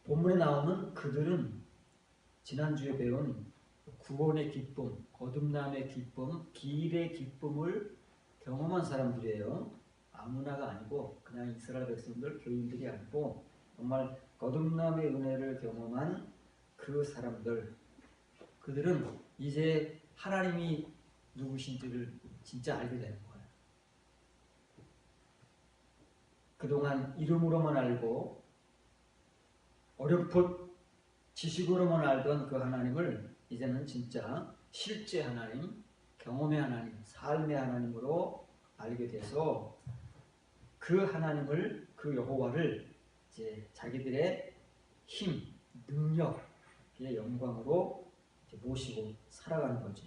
본문에 나오는 그들은 지난주에 배운 구원의 기쁨, 거듭남의 기쁨, 기일의 기쁨을 경험한 사람들이에요. 아무나가 아니고 그냥 이스라엘 백성들, 교인들이 아니고 정말 거듭남의 은혜를 경험한 그 사람들, 그들은 이제 하나님이 누구신지를 진짜 알게 되는 거예요. 그동안 이름으로만 알고 어렴풋 지식으로만 알던 그 하나님을 이제는 진짜 실제 하나님, 경험의 하나님, 삶의 하나님으로 알게 돼서 그 하나님을, 그 여호와를 이제 자기들의 힘, 능력의 영광으로 이제 모시고 살아가는 거죠.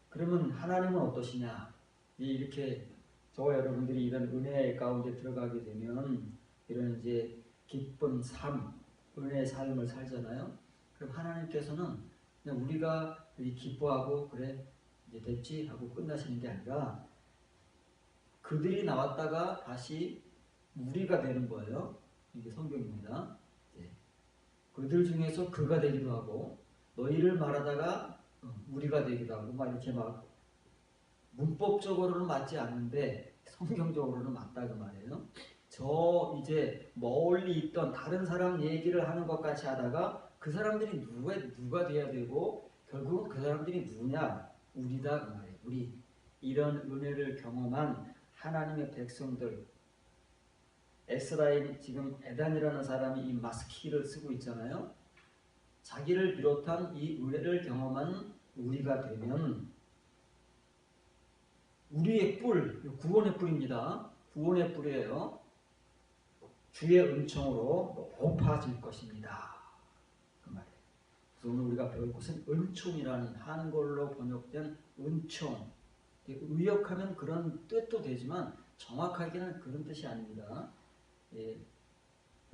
그러면 하나님은 어떠시냐? 이렇게 저와 여러분들이 이런 은혜 가운데 들어가게 되면 이런 이제 기쁜 삶, 은혜의 삶을 살잖아요. 그럼 하나님께서는 그냥 우리가 기뻐하고 그래 이제 됐지 하고 끝나시는 게 아니라 그들이 나왔다가 다시 우리가 되는 거예요. 이게 성경입니다. 그들 중에서 그가 되기도 하고 너희를 말하다가 우리가 되기도 하고 막 이렇게 막 문법적으로는 맞지 않는데 성경적으로는 맞다 그 말이에요. 저 이제 멀리 있던 다른 사람 얘기를 하는 것 같이 하다가 그 사람들이 누가 돼야 되고 결국은 그 사람들이 누구냐? 우리다 그 말이에요. 우리 이런 은혜를 경험한 하나님의 백성들. 에스라엘 지금 에단이라는 사람이 이 마스키를 쓰고 있잖아요. 자기를 비롯한 이 은혜를 경험한 우리가 되면 우리의 뿔, 구원의 뿔입니다. 구원의 뿔이에요. 주의 은총으로 높아질 것입니다. 그 말이에요. 그래서 오늘 우리가 배울 것은 은총이라는 한글로 번역된 은총. 의역하면 그런 뜻도 되지만 정확하게는 그런 뜻이 아닙니다.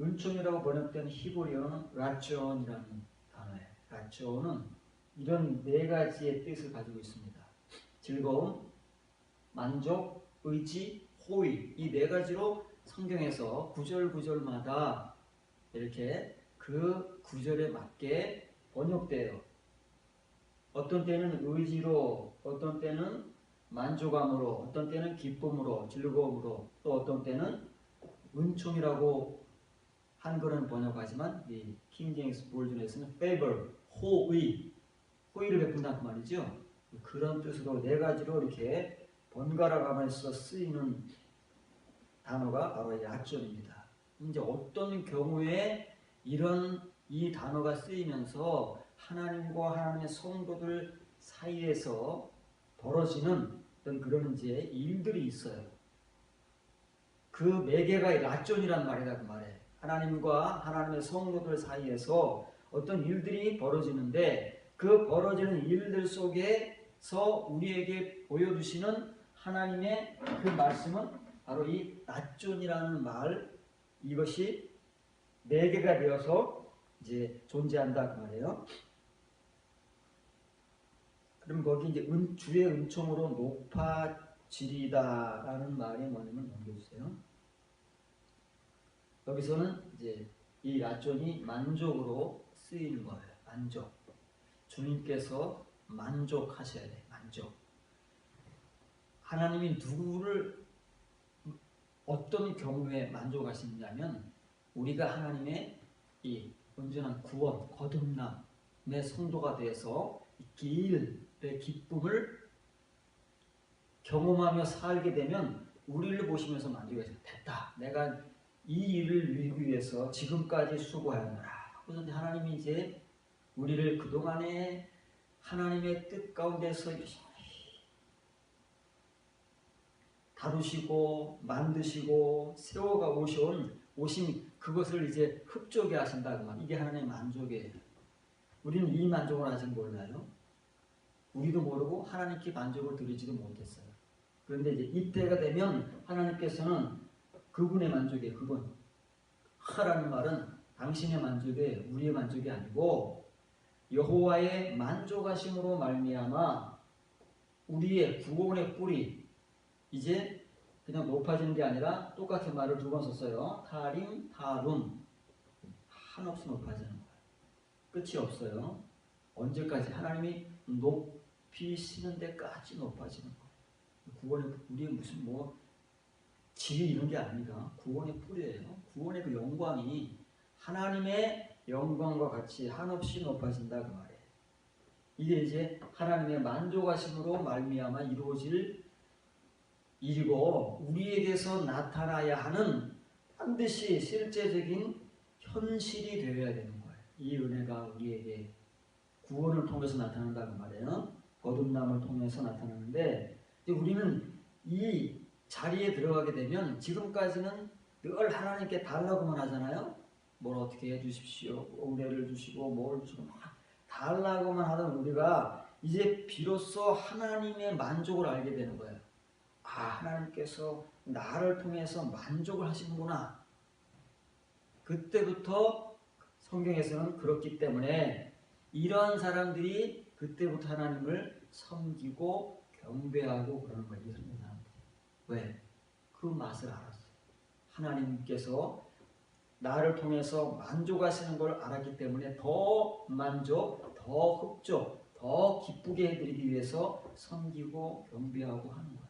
은총이라고 번역된 히브리어는 라존이라는 단어예요. 라존은 이런 네 가지의 뜻을 가지고 있습니다. 즐거움, 만족, 의지, 호의, 이 네 가지로 성경에서 구절마다 이렇게 그 구절에 맞게 번역돼요. 어떤 때는 의지로, 어떤 때는 만족함으로, 어떤 때는 기쁨으로, 즐거움으로, 또 어떤 때는 은총이라고 한글은 번역하지만 이 킹제임스 버전에서는 favor, 호의를 베푼다는 말이죠. 그런 뜻으로 네 가지로 이렇게 번갈아 가면서 쓰이는 단어가 바로 이 라존입니다. 이제 어떤 경우에 이 단어가 쓰이면서 하나님과 하나님의 성도들 사이에서 벌어지는 어떤 그런 이제 일들이 있어요. 그 매개가 라존이란 말이다 그 말이에요. 하나님과 하나님의 성도들 사이에서 어떤 일들이 벌어지는데 그 벌어지는 일들 속에서 우리에게 보여주시는 하나님의 그 말씀은 바로 이 라존이라는 말, 이것이 매개가 되어서 이제 존재한다 그 말이에요. 그럼 거기 이제 주의 은총으로 높아지리다라는 말이 뭐냐면 넘겨주세요. 여기서는 이제 이 라존이 만족으로 쓰이는 거예요. 만족. 주님께서 만족하셔야 돼. 만족. 하나님이 누구를 어떤 경우에 만족하시느냐면 우리가 하나님의 이 온전한 구원, 거듭남의 성도가 되어서 기일의 기쁨을 경험하며 살게 되면 우리를 보시면서 만족해서 됐다. 내가 이 일을 이루기 위해서 지금까지 수고하였노라. 그래서 하나님이 이제 우리를 그동안에 하나님의 뜻 가운데서 다루시고 만드시고 세워가 오신 그것을 이제 흡족해 하신다 그 말. 이게 하나님의 만족이에요. 우리는 이 만족을 아직 몰라요. 우리도 모르고 하나님께 만족을 드리지도 못했어요. 그런데 이제 이때가 되면 하나님께서는 그분의 만족이에요. 그분. 하라는 말은 당신의 만족이 우리의 만족이 아니고 여호와의 만족하심으로 말미암아 우리의 구원의 뿔이 이제 그냥 높아지는 게 아니라 똑같은 말을 두 번 썼어요. 타림, 타룸. 한없이 높아지는 거예요. 끝이 없어요. 언제까지? 하나님이 높이시는 데까지 높아지는 거예요. 구원의 우리의 무슨 지위 이런 게 아니라 구원의 뿌리예요. 구원의 그 영광이 하나님의 영광과 같이 한없이 높아진다 그 말이에요. 이게 이제 하나님의 만족하심으로 말미암아 이루어질 일이고 우리에게서 나타나야 하는 반드시 실제적인 현실이 되어야 되는 거예요. 이 은혜가 우리에게 구원을 통해서 나타난다는 말이에요. 거듭남을 통해서 나타나는데 우리는 이 자리에 들어가게 되면 지금까지는 늘 하나님께 달라고만 하잖아요. 뭘 어떻게 해주십시오. 은혜를 주시고 뭘 주시고 막 달라고만 하던 우리가 이제 비로소 하나님의 만족을 알게 되는 거예요. 아, 하나님께서 나를 통해서 만족을 하시는구나. 그때부터 성경에서는 그렇기 때문에 이런 사람들이 그때부터 하나님을 섬기고 경배하고 그러는 거예요. 왜? 그 맛을 알았어요. 하나님께서 나를 통해서 만족하시는 걸 알았기 때문에 더 만족, 더 흡족, 더 기쁘게 해드리기 위해서 섬기고 경배하고 하는 거예요.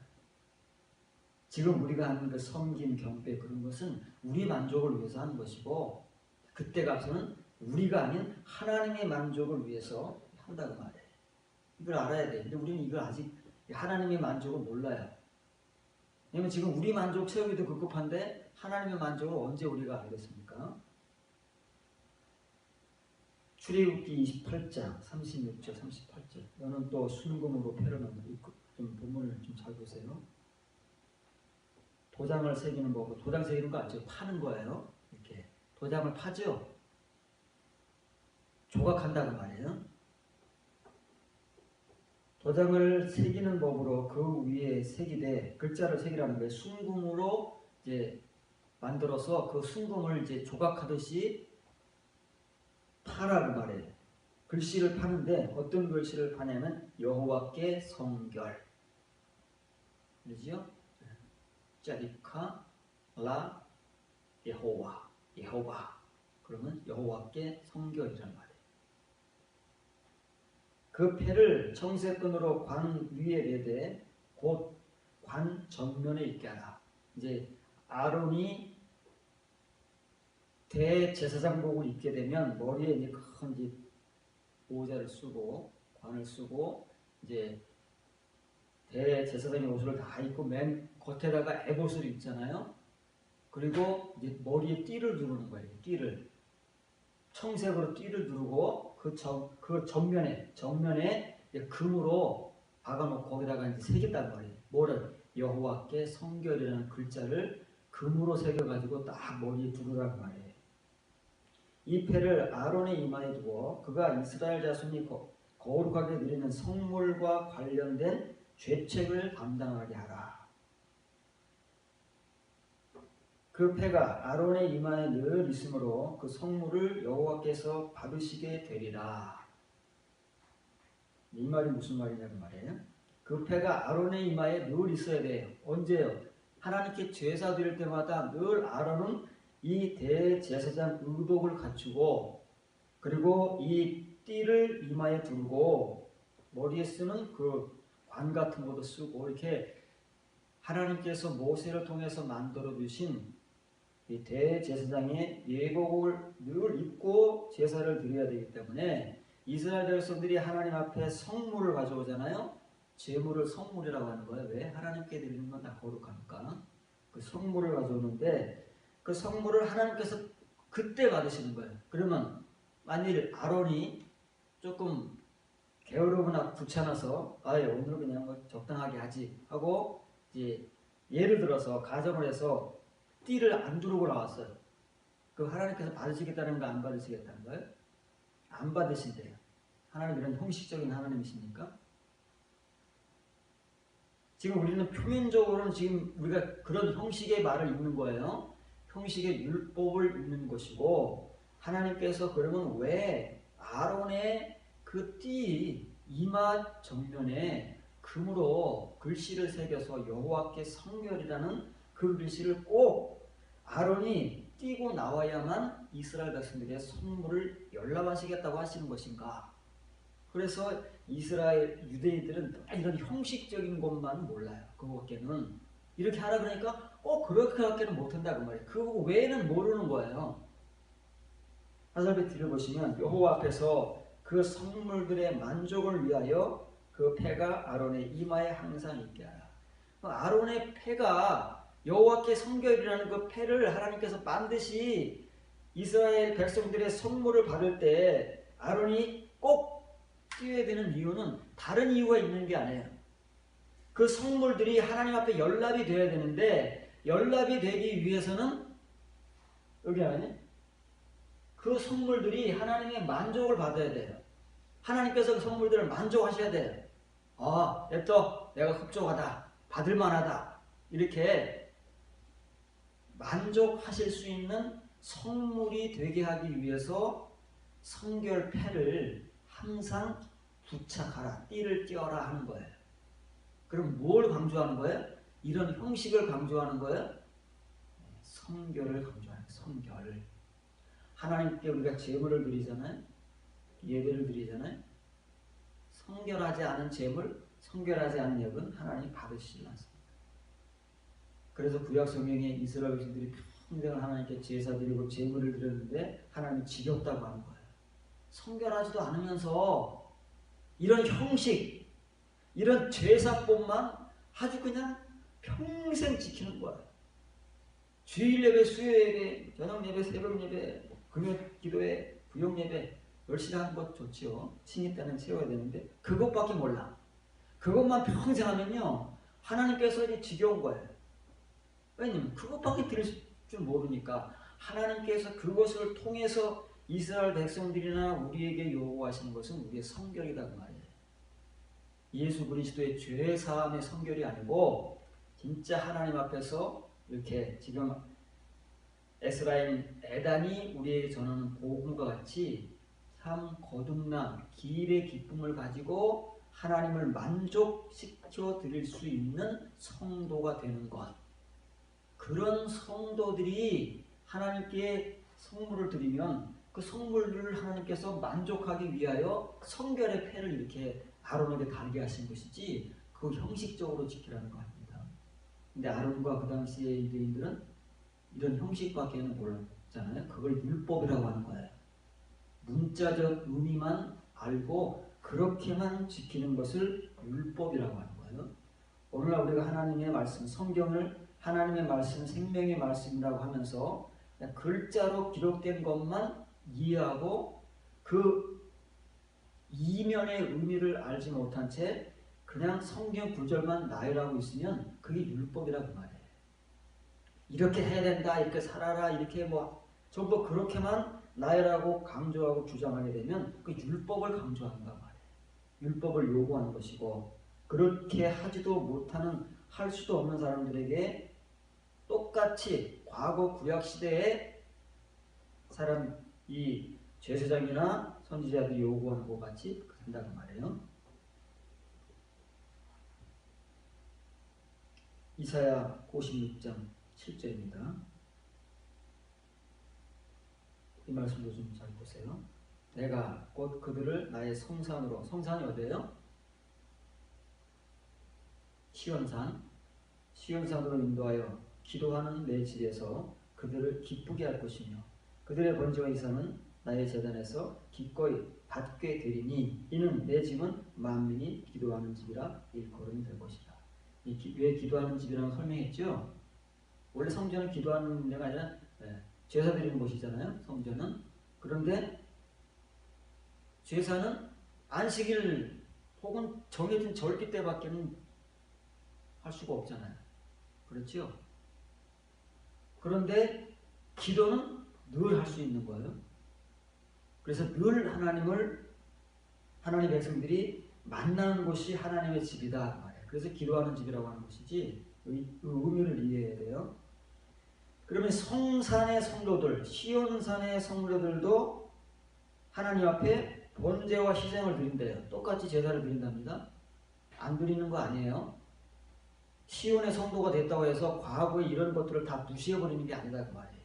지금 우리가 하는 그 섬김, 경배 그런 것은 우리 만족을 위해서 하는 것이고 그때 가서는 우리가 아닌 하나님의 만족을 위해서 한다고 말해요. 이걸 알아야 돼. 근데 우리는 이걸 아직 하나님의 만족을 몰라요. 왜냐면 지금 우리 만족 채우기도 급급한데 하나님의 만족을 언제 우리가 알겠습니까? 출애굽기 28장 36절 38절 이거는 또 순금으로 패러놓은 좀 본문을 좀 잘 보세요. 도장을 새기는 거고 도장 새기는 거 알죠? 파는 거예요. 이렇게 도장을 파죠. 조각한다는 말이에요. 도장을 새기는 법으로 그 위에 새기되 글자를 새기라는 거예요. 순금으로 이제 만들어서 그 순금을 이제 조각하듯이 파라고 말해요. 글씨를 파는데 어떤 글씨를 파냐면 여호와께 성결. 그러죠? 짜리카 라 여호와 여호와 그러면 여호와께 성결이란 말이에요. 그 패를 청새끈으로 관 위에 매되 곧 관 전면에 있게 하라. 이제 아론이 대제사장복을 입게 되면 머리에 이제 큰 이제 모자를 쓰고 관을 쓰고 이제 대제사장의 옷을 다 입고 맨 겉에다가 에봇을 입잖아요. 그리고 이제 머리에 띠를 두르는 거예요. 띠를 청색으로 띠를 두르고 그 정면에 금으로 박아놓고 거기다가 이제 새겼단 말이에요. 뭐를? 여호와께 성결이라는 글자를 금으로 새겨가지고 딱 머리에 두르란 말이에요. 이 패를 아론의 이마에 두고 그가 이스라엘 자손이 거룩하게 드리는 성물과 관련된 죄책을 담당하게 하라. 그 패가 아론의 이마에 늘 있으므로 그 성물을 여호와께서 받으시게 되리라. 이 말이 무슨 말이냐는 말이에요. 그 패가 아론의 이마에 늘 있어야 돼요. 언제요? 하나님께 제사 드릴 때마다 늘 아론은 이 대제사장 의복을 갖추고 그리고 이 띠를 이마에 두르고 머리에 쓰는 그 관 같은 것도 쓰고 이렇게 하나님께서 모세를 통해서 만들어 주신 이 대제사장의 예복을 늘 입고 제사를 드려야 되기 때문에 이스라엘 백성들이 하나님 앞에 성물을 가져오잖아요. 제물을 성물이라고 하는 거예요. 왜? 하나님께 드리는 건 다 거룩하니까. 그 성물을 가져오는데 그 성물을 하나님께서 그때 받으시는 거예요. 그러면 만일 아론이 조금 게으르거나 귀찮아서 오늘은 그냥 뭐 적당하게 하지 하고 이제 예를 들어서 가정을 해서 띠를 안 두르고 나왔어요. 그 하나님께서 받으시겠다는 거 안 받으시겠다는 거예요? 안 받으신대요. 하나님 이런 형식적인 하나님이십니까? 지금 우리는 표면적으로는 지금 우리가 그런 형식의 말을 읽는 거예요. 형식의 율법을 읽는 것이고 하나님께서 그러면 왜 아론의 그 띠 이마 정면에 금으로 글씨를 새겨서 여호와께 성결이라는 그 글씨를 꼭 아론이 뛰고 나와야만 이스라엘 백성들의 성물을 열람하시겠다고 하시는 것인가? 그래서 이스라엘 유대인들은 이런 형식적인 것만 몰라요. 그거밖에는 이렇게 하라 그러니까 그렇게밖에는 못한다 그 말이에요. 그거 외에는 모르는 거예요. 하살배 들어보시면 여호와 앞에서 그 성물들의 만족을 위하여 그 패가 아론의 이마에 항상 있게 하라. 아론의 패가 여호와께 성결이라는 그 패를 하나님께서 반드시 이스라엘 백성들의 성물을 받을 때 아론이 꼭 뛰어야 되는 이유는 다른 이유가 있는 게 아니에요. 그 성물들이 하나님 앞에 연락이 되어야 되는데 연락이 되기 위해서는 여기 아니? 그 성물들이 하나님의 만족을 받아야 돼요. 하나님께서 그 성물들을 만족하셔야 돼요. 냅둬 내가 흡족하다 받을 만하다 이렇게 만족하실 수 있는 성물이 되게 하기 위해서 성결패를 항상 부착하라, 띠를 띄어라 하는 거예요. 그럼 뭘 강조하는 거예요? 이런 형식을 강조하는 거예요? 성결을 강조하는 거예요. 성결을. 하나님께 우리가 제물을 드리잖아요. 예배를 드리잖아요. 성결하지 않은 제물, 성결하지 않은 예배는 하나님 받으시지 않습니다. 그래서 구약 성경에 이스라엘 백성들이 평생 하나님께 제사 드리고 제물을 드렸는데 하나님이 지겹다고 하는 거예요. 성결하지도 않으면서 이런 형식, 이런 제사법만 아주 그냥 평생 지키는 거예요. 주일 예배, 수요 예배, 저녁 예배, 새벽 예배, 금요 기도회, 부용 예배 열심히 하는 것 좋지요. 신입 때는 채워야 되는데 그것밖에 몰라. 그것만 평생 하면요 하나님께서 이제 지겨운 거예요. 왜냐면 그것밖에 들을 줄 모르니까 하나님께서 그것을 통해서 이스라엘 백성들이나 우리에게 요구하시는 것은 우리의 성결이다 그 말이에요. 예수 그리스도의 죄 사함의 성결이 아니고 진짜 하나님 앞에서 이렇게 지금 에스라임 에단이 우리에게 전하는 복음과 같이 참 거듭남 길의 기쁨을 가지고 하나님을 만족시켜 드릴 수 있는 성도가 되는 것. 그런 성도들이 하나님께 성물을 드리면 그 성물들을 하나님께서 만족하기 위하여 성결의 패를 이렇게 아론에게 달게 하신 것이지 그 형식적으로 지키라는 거 아닙니다. 근데 아론과 그 당시의 유대인들은 이런 형식밖에는 몰랐잖아요. 그걸 율법이라고 하는 거예요. 문자적 의미만 알고 그렇게만 지키는 것을 율법이라고 하는 거예요. 오늘날 우리가 하나님의 말씀, 성경을 하나님의 말씀, 생명의 말씀이라고 하면서 그냥 글자로 기록된 것만 이해하고 그 이면의 의미를 알지 못한 채 그냥 성경 구절만 나열하고 있으면 그게 율법이라고 말해요. 이렇게 해야 된다, 이렇게 살아라, 이렇게 전부 그렇게만 나열하고 강조하고 주장하게 되면 그 율법을 강조한단 말이에요. 율법을 요구하는 것이고 그렇게 하지도 못하는 할 수도 없는 사람들에게 똑같이 과거 구약 시대에 사람 이 제사장이나 선지자들이 요구하는 것 같이 한다고 말해요. 이사야 56장 7절입니다. 이 말씀도 좀 잘 보세요. 내가 곧 그들을 나의 성산으로, 성산이 어디예요? 시온산, 시온산으로 인도하여 기도하는 내 집에서 그들을 기쁘게 할 것이며 그들의 번제와 이사는 나의 제단에서 기꺼이 받게 되리니 이는 내 집은 만민이 기도하는 집이라 일컬음이 될 것이다. 왜 기도하는 집이라고 설명했죠? 원래 성전은 기도하는 데가 아니라 제사 드리는 곳이잖아요. 성전은. 그런데 제사는 안식일 혹은 정해진 절기 때밖에는 할 수가 없잖아요. 그렇죠? 그런데 기도는 늘 할 수 있는 거예요. 그래서 늘 하나님 백성들이 만나는 곳이 하나님의 집이다 말이에요. 그래서 기도하는 집이라고 하는 것이지 의미를 이해해야 돼요. 그러면 성산의 성도들, 시온산의 성도들도 하나님 앞에 번제와 희생을 드린대요. 똑같이 제사를 드린답니다. 안 드리는 거 아니에요. 시온의 성도가 됐다고 해서 과거에 이런 것들을 다 무시해버리는 게 아니다 그 말이에요.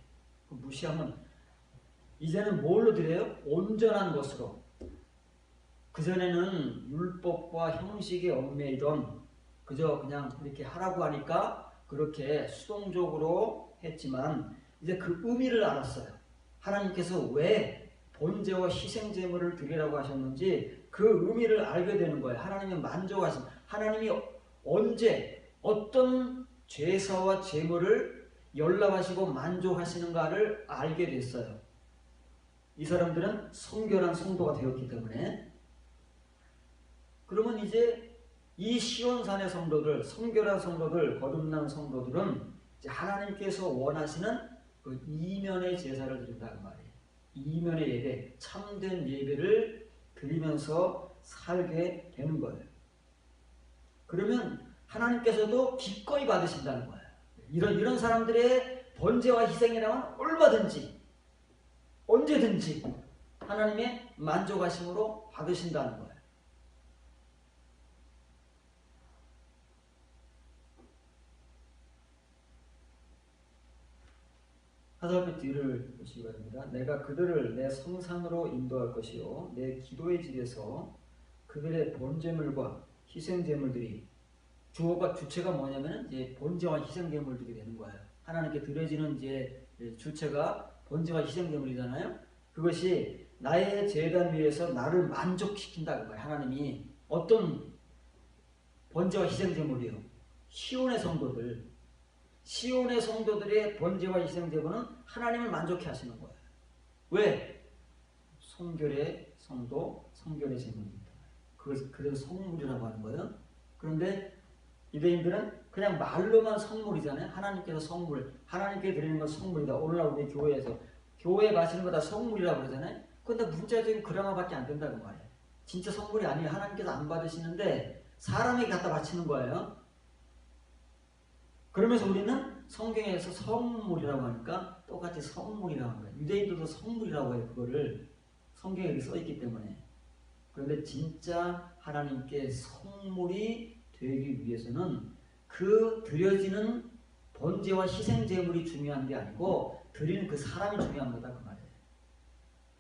무시하면 이제는 뭘로 드려요? 온전한 것으로. 그전에는 율법과 형식에 얽매이던 그저 그냥 이렇게 하라고 하니까 그렇게 수동적으로 했지만 이제 그 의미를 알았어요. 하나님께서 왜 번제와 희생제물을 드리라고 하셨는지 그 의미를 알게 되는 거예요. 하나님이 만족하신, 하나님이 언제 어떤 제사와 제물을 연락하시고 만족하시는가를 알게 됐어요. 이 사람들은 성결한 성도가 되었기 때문에. 그러면 이제 이 시온산의 성도들, 성결한 성도들, 거듭난 성도들은 이제 하나님께서 원하시는 그 이면의 제사를 드린다는 말이에요. 이면의 예배, 참된 예배를 드리면서 살게 되는 거예요. 그러면 하나님께서도 기꺼이 받으신다는 거예요. 이런 사람들의 번제와 희생이라면 얼마든지 언제든지 하나님의 만족하심으로 받으신다는 거예요. 하살표 뒤를 보시기 바랍니다. 내가 그들을 내 성산으로 인도할 것이요 내 기도의 집에서 그들의 번제물과 희생제물들이 주어가 주체가 뭐냐면 이제 번제와 희생제물들이 되는 거예요. 하나님께 드려지는 이제 주체가 번제와 희생제물이잖아요. 그것이 나의 제단 위에서 나를 만족시킨다 그 거예요. 하나님이 어떤 번제와 희생제물이요? 시온의 성도들, 시온의 성도들의 번제와 희생제물은 하나님을 만족해 하시는 거예요. 왜? 성결의 성도, 성결의 제물입니다. 그래서 성물이라고 하는 거예요. 그런데 유대인들은 그냥 말로만 성물이잖아요. 하나님께서 성물, 하나님께 드리는 건 성물이다. 오늘날 우리 교회에서 교회에 바치는 거 다 성물이라고 그러잖아요. 그런데 문자적인 그라마밖에 안 된다는 말이에요. 진짜 성물이 아니에요. 하나님께서 안 받으시는데 사람이 갖다 바치는 거예요. 그러면서 우리는 성경에서 성물이라고 하니까 똑같이 성물이라고 하는 거예요. 유대인들도 성물이라고 해요. 그거를 성경에 써있기 때문에. 그런데 진짜 하나님께 성물이 되기 위해서는 그 드려지는 번제와 희생제물이 중요한 게 아니고 드리는 그 사람이 중요한 거다 그 말이에요.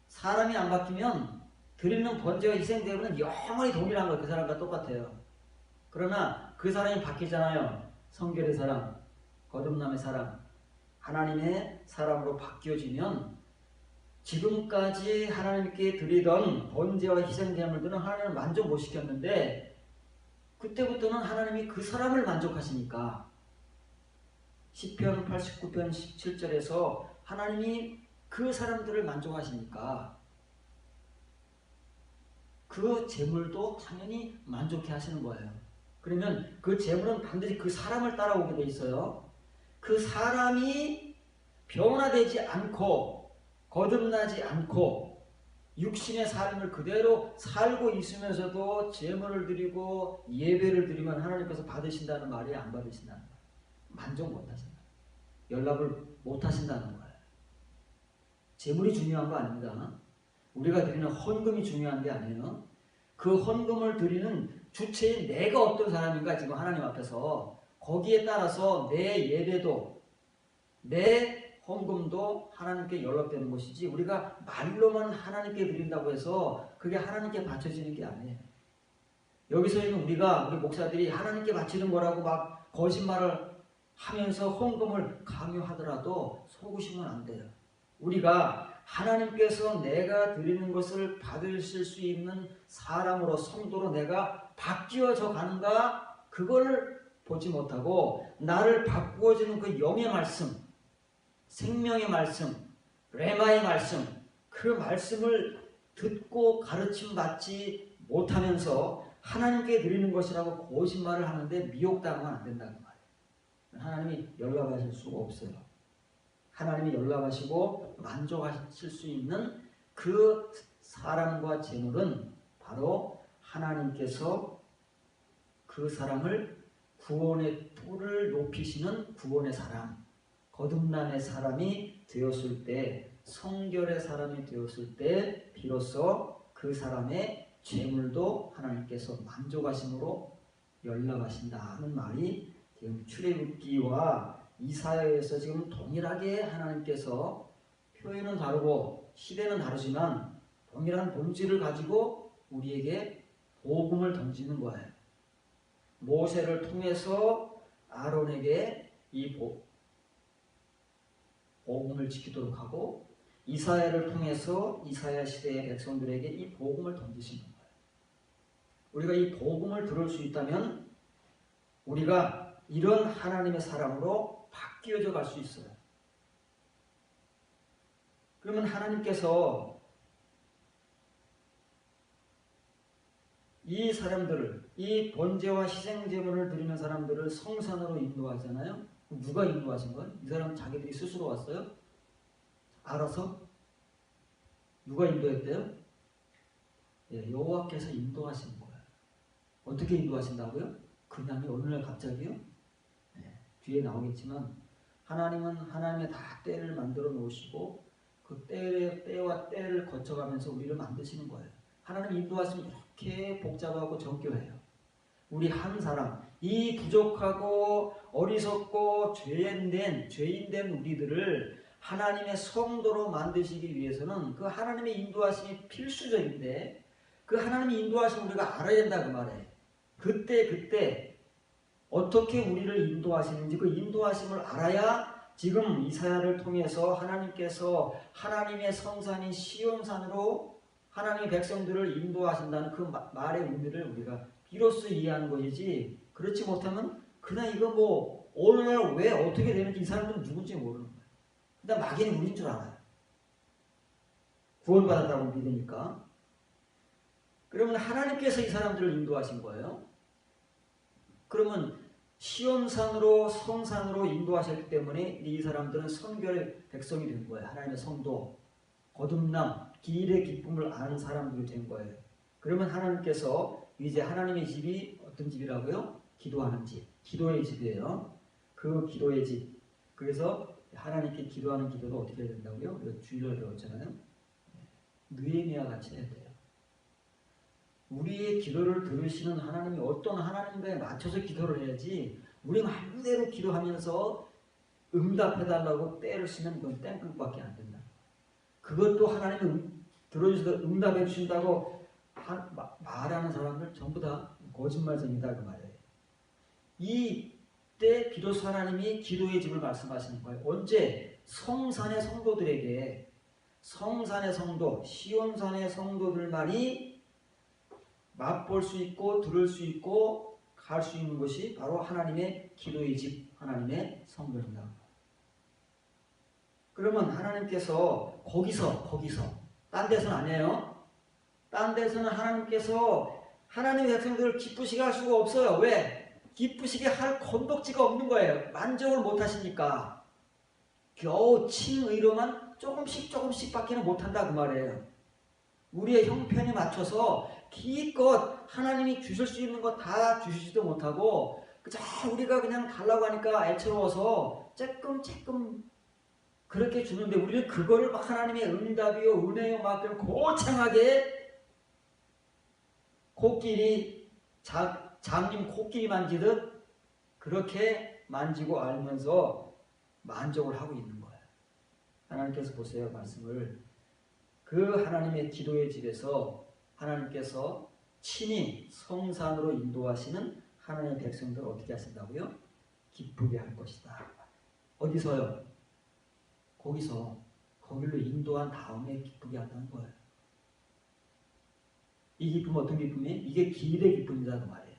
사람이 안 바뀌면 드리는 번제와 희생제물은 영원히 동일한 거예요. 그 사람과 똑같아요. 그러나 그 사람이 바뀌잖아요. 성결의 사람, 거듭남의 사람, 하나님의 사람으로 바뀌어지면 지금까지 하나님께 드리던 번제와 희생제물들은 하나님을 만족 못 시켰는데 그때부터는 하나님이 그 사람을 만족하시니까 시편 89편 17절에서 하나님이 그 사람들을 만족하시니까 그 제물도 당연히 만족해 하시는 거예요. 그러면 그 제물은 반드시 그 사람을 따라오게 돼 있어요. 그 사람이 변화되지 않고 거듭나지 않고 육신의 삶을 그대로 살고 있으면서도 제물을 드리고 예배를 드리면 하나님께서 받으신다는 말이 안 받으신다는 거예요. 만족 못 하신다. 연락을 못 하신다는 거예요. 제물이 중요한 거 아닙니다. 우리가 드리는 헌금이 중요한 게 아니에요. 그 헌금을 드리는 주체인 내가 어떤 사람인가 지금 하나님 앞에서 거기에 따라서 내 예배도 내 헌금도 하나님께 연락되는 것이지 우리가 말로만 하나님께 드린다고 해서 그게 하나님께 바쳐지는 게 아니에요. 여기서 있는 우리 목사들이 하나님께 바치는 거라고 막 거짓말을 하면서 헌금을 강요하더라도 속으시면 안 돼요. 우리가 하나님께서 내가 드리는 것을 받으실 수 있는 사람으로 성도로 내가 바뀌어져 가는가 그걸 보지 못하고 나를 바꾸어주는 그 영의 말씀 생명의 말씀, 레마의 말씀, 그 말씀을 듣고 가르침 받지 못하면서 하나님께 드리는 것이라고 거짓말을 하는데 미혹당하면 안 된다는 말이에요. 하나님이 연락하실 수가 없어요. 하나님이 연락하시고 만족하실 수 있는 그 사람과 제물은 바로 하나님께서 그 사람을 구원의 뿔을 높이시는 구원의 사람, 거듭남의 사람이 되었을 때, 성결의 사람이 되었을 때 비로소 그 사람의 죄물도 하나님께서 만족하심으로 연락하신다는 말이 지금 출애굽기와 이사야에서 지금 동일하게 하나님께서 표현은 다르고 시대는 다르지만 동일한 본질을 가지고 우리에게 복음을 던지는 거예요. 모세를 통해서 아론에게 이 복음을 지키도록 하고 이사야를 통해서 이사야 시대의 백성들에게 이 복음을 던지시는 거예요. 우리가 이 복음을 들을 수 있다면 우리가 이런 하나님의 사람으로 바뀌어져 갈 수 있어요. 그러면 하나님께서 이 사람들을, 이 번제와 희생제물을 드리는 사람들을 성산으로 인도하잖아요. 누가 인도하신 거예요? 이 사람은 자기들이 스스로 왔어요? 알아서? 누가 인도했대요? 예, 여호와께서 인도하신 거예요. 어떻게 인도하신다고요? 그냥이 어느 날 갑자기요? 예, 뒤에 나오겠지만 하나님은 하나님의 다 때를 만들어 놓으시고 그 때와 때를 거쳐가면서 우리를 만드시는 거예요. 하나님 인도하시면 이렇게 복잡하고 정교해요. 우리 한 사람, 이 부족하고 어리석고 죄인된 우리들을 하나님의 성도로 만드시기 위해서는 그 하나님의 인도하심이 필수적인데 그 하나님의 인도하심을 우리가 알아야 된다 그 말이에요. 그때 어떻게 우리를 인도하시는지 그 인도하심을 알아야 지금 이사야를 통해서 하나님께서 하나님의 성산인 시온산으로 하나님의 백성들을 인도하신다는 그 말의 의미를 우리가 비로소 이해하는 것이지, 그렇지 못하면 그냥 이거 뭐 오늘날 왜 어떻게 되는지 이 사람들은 누군지 모르는 거예요. 그냥 막연히 우린 줄 알아요. 구원받았다고 믿으니까. 그러면 하나님께서 이 사람들을 인도하신 거예요. 그러면 시온산으로 성산으로 인도하셨기 때문에 이 사람들은 선결의 백성이 된 거예요. 하나님의 성도, 거듭남, 길의 기쁨을 아는 사람들이 된 거예요. 그러면 하나님께서 이제 하나님의 집이 어떤 집이라고요? 기도하는 집, 기도의 집이에요. 그 기도의 집. 그래서 하나님께 기도하는 기도도 어떻게 해야 된다고요? 우리가 주일날 배웠잖아요. 느헤미야 같이 해야 돼요. 우리의 기도를 들으시는 하나님이 어떤 하나님과에 맞춰서 기도를 해야지 우리 마음대로 기도하면서 응답해달라고 때를 쓰면 그건 땡깡밖에 안 된다. 그것도 하나님이 들어주셔서 응답해 주신다고 말하는 사람들 전부 다 거짓말쟁이다 그 말이에요. 이때 비로소 하나님이 기도의 집을 말씀하시는 거예요. 언제? 성산의 성도들에게, 성산의 성도, 시온산의 성도들만이 맛볼 수 있고 들을 수 있고 갈 수 있는 것이 바로 하나님의 기도의 집, 하나님의 성도입니다. 그러면 하나님께서 거기서 딴 데서는 아니에요. 딴 데서는 하나님께서 하나님의 백성들을 기쁘시게 할 수가 없어요. 왜? 기쁘시게 할 건덕지가 없는 거예요. 만족을 못 하시니까. 겨우 칭의로만 조금씩 밖에는 못한다 그 말이에요. 우리의 형편에 맞춰서 기껏 하나님이 주실 수 있는 거 다 주시지도 못하고 그저 우리가 그냥 달라고 하니까 애처로워서 쬐끔 그렇게 주는데 우리는 그거를 막 하나님의 응답이요 은혜요 막 그런 고창하게 코끼리 장님 코끼리 만지듯 그렇게 만지고 알면서 만족을 하고 있는 거예요. 하나님께서 보세요 말씀을. 그 하나님의 기도의 집에서 하나님께서 친히 성산으로 인도하시는 하나님의 백성들을 어떻게 하신다고요? 기쁘게 할 것이다. 어디서요? 거기로 인도한 다음에 기쁘게 한다는 거예요. 이 기쁨 어떤 기쁨이에요? 이게 길의 기쁨이다 그 말이에요.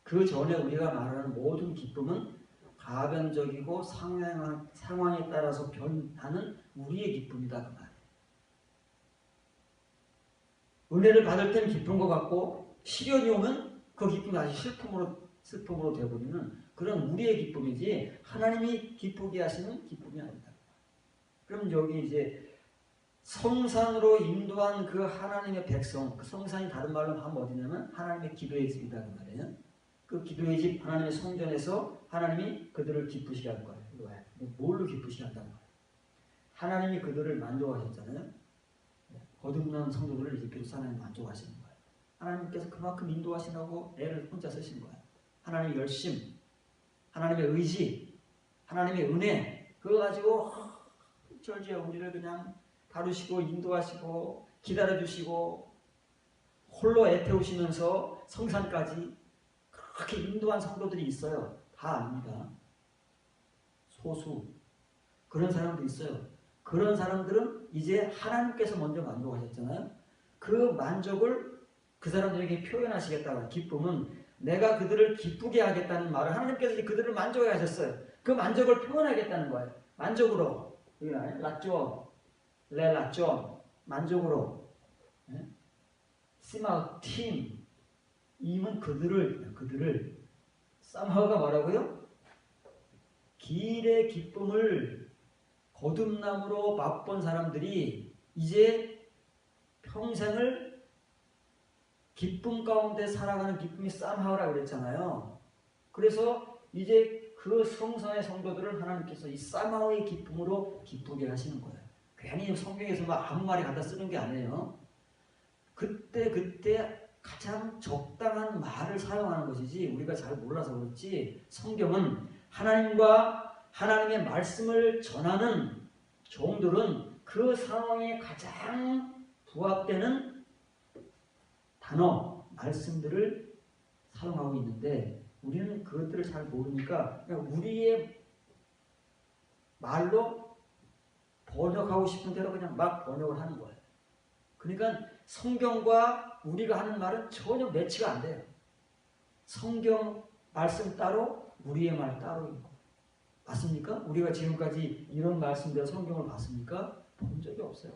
그 전에 우리가 말하는 모든 기쁨은 가변적이고 상황에 따라서 변하는 우리의 기쁨이다 그 말이에요. 은혜를 받을 때는 기쁜 것 같고 시련이 오면 그 기쁨이 다시 슬픔으로 되어버리는 그런 우리의 기쁨이지 하나님이 기쁘게 하시는 기쁨이 아니다. 그럼 여기 이제 성산으로 인도한 그 하나님의 백성, 그 성산이 다른 말로 하면 어디냐면 하나님의 기도의 집이다 그 말이에요. 그 기도의 집 하나님의 성전에서 하나님이 그들을 기쁘시게 할 거예요. 왜? 뭘로 기쁘시게 한다는 거예요? 하나님이 그들을 만족하셨잖아요. 거듭난 성도들을 이제 비로소 하나님 만족하시는 거예요. 하나님께서 그만큼 인도하시라고 애를 혼자 쓰신 거예요. 하나님의 열심, 하나님의 의지, 하나님의 은혜, 그거 가지고 철저히 우리를 그냥 다루시고 인도하시고 기다려주시고 홀로 애태우시면서 성산까지 그렇게 인도한 성도들이 있어요. 다 압니다. 소수. 그런 사람도 있어요. 그런 사람들은 이제 하나님께서 먼저 만족하셨잖아요. 그 만족을 그 사람들에게 표현하시겠다는 기쁨은 내가 그들을 기쁘게 하겠다는 말을 하나님께서 이제 그들을 만족해 하셨어요. 그 만족을 표현하겠다는 거예요. 만족으로. 라쪼, 레라쪼, 만족으로. 시마 팀, 임은 그들을 사마가 뭐라고요? 길의 기쁨을 거듭남으로 맛본 사람들이 이제 평생을 기쁨 가운데 살아가는 기쁨이 쌈하우라고 그랬잖아요. 그래서 이제 그 성산의 성도들을 하나님께서 이 쌈하우의 기쁨으로 기쁘게 하시는 거예요. 괜히 성경에서 막 아무 말이 갖다 쓰는 게 아니에요. 그때 가장 적당한 말을 사용하는 것이지 우리가 잘 몰라서 그렇지 성경은 하나님과 하나님의 말씀을 전하는 종들은 그 상황에 가장 부합되는 단어, 말씀들을 사용하고 있는데 우리는 그것들을 잘 모르니까 그냥 우리의 말로 번역하고 싶은 대로 그냥 막 번역을 하는 거예요. 그러니까 성경과 우리가 하는 말은 전혀 매치가 안 돼요. 성경 말씀 따로 우리의 말 따로 있고 맞습니까? 우리가 지금까지 이런 말씀대로 성경을 봤습니까? 본 적이 없어요.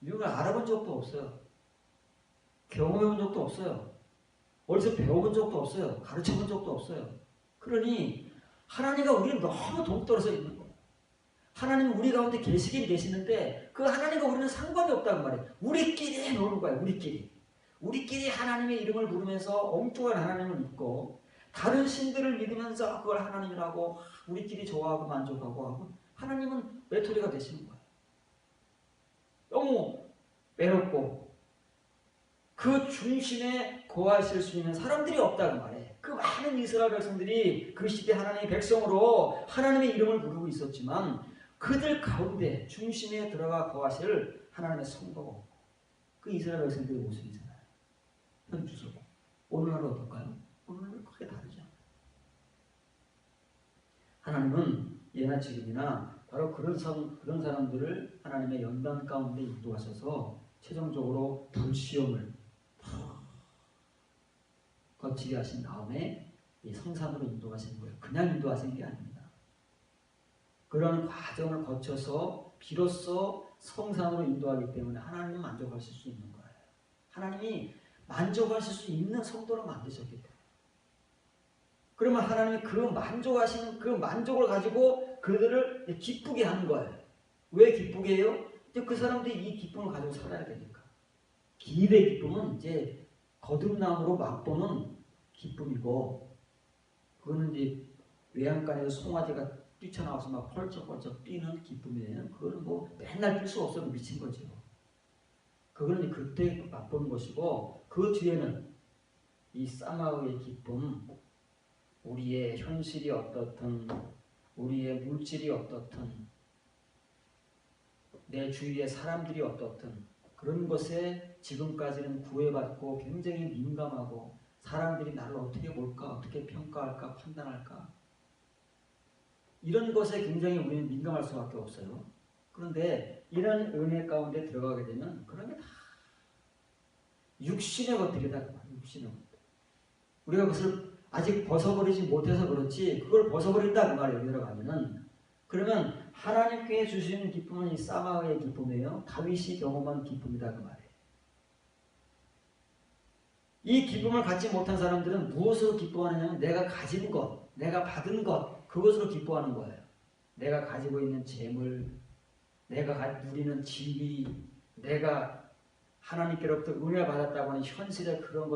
이런 걸 알아본 적도 없어요. 경험해본 적도 없어요. 어디서 배워본 적도 없어요. 가르쳐본 적도 없어요. 그러니 하나님과 우리는 너무 동떨어져 있는 거예요. 하나님은 우리 가운데 계시긴 계시는데 그 하나님과 우리는 상관이 없다는 말이에요. 우리끼리 노는 거예요. 우리끼리 하나님의 이름을 부르면서 엉뚱한 하나님을 믿고 다른 신들을 믿으면서 그걸 하나님이라고 우리끼리 좋아하고 만족하고 하고 하나님은 외톨이가 되시는 거예요. 너무 외롭고 그 중심에 거하실 수 있는 사람들이 없다고 말해. 그 많은 이스라엘 백성들이 그 시대 하나님의 백성으로 하나님의 이름을 부르고 있었지만 그들 가운데 중심에 들어가 거하실 하나님의 성도가 없고 그 이스라엘 백성들의 모습이잖아요. 현주소고. 오늘날은 어떨까요? 오늘날은 크게 다르죠. 하나님은 예나 지금이나 바로 그런 사람들을 하나님의 연단 가운데 인도하셔서 최종적으로 불시험을 거치게 하신 다음에 이 성산으로 인도하시는 거예요. 그냥 인도하시는 게 아닙니다. 그런 과정을 거쳐서 비로소 성산으로 인도하기 때문에 하나님은 만족하실 수 있는 거예요. 하나님이 만족하실 수 있는 성도를 만드셨기 때문에. 그러면 하나님이 그 만족하시는 그 만족을 가지고 그들을 기쁘게 하는 거예요. 왜 기쁘게 해요? 그 사람들이 이 기쁨을 가지고 살아야 되니까. 길의 기쁨은 이제 거듭남으로 맛보는 기쁨이고, 그거는 이제 외양간에서 송아지가 뛰쳐나와서 막 펄쩍펄쩍 뛰는 기쁨이에요. 그거는 뭐 맨날 뛸 수 없어서 미친 거죠. 그거는 그때 맛보는 것이고, 그 뒤에는 이 사마우의 기쁨, 우리의 현실이 어떻든, 우리의 물질이 어떻든, 내 주위의 사람들이 어떻든 그런 것에 지금까지는 구애받고 굉장히 민감하고 사람들이 나를 어떻게 볼까, 어떻게 평가할까, 판단할까 이런 것에 굉장히 우리는 민감할 수밖에 없어요. 그런데 이런 은혜 가운데 들어가게 되면 그런 게 다 육신의 것들이다. 육신의 것들. 우리가 그것을 아직 벗어버리지 못해서 그렇지 그걸 벗어버린다 그 말이에요. 들어가면은 그러면 하나님께 주시는 기쁨은 이 사마의 기쁨이에요. 다윗이 경험한 기쁨이다 그 말이에요. 이 기쁨을 갖지 못한 사람들은 무엇으로 기뻐하느냐면 내가 가진 것, 내가 받은 것 그것으로 기뻐하는 거예요. 내가 가지고 있는 재물, 내가 누리는 지위, 내가 하나님께로부터 은혜 받았다고 하는 현실의 그런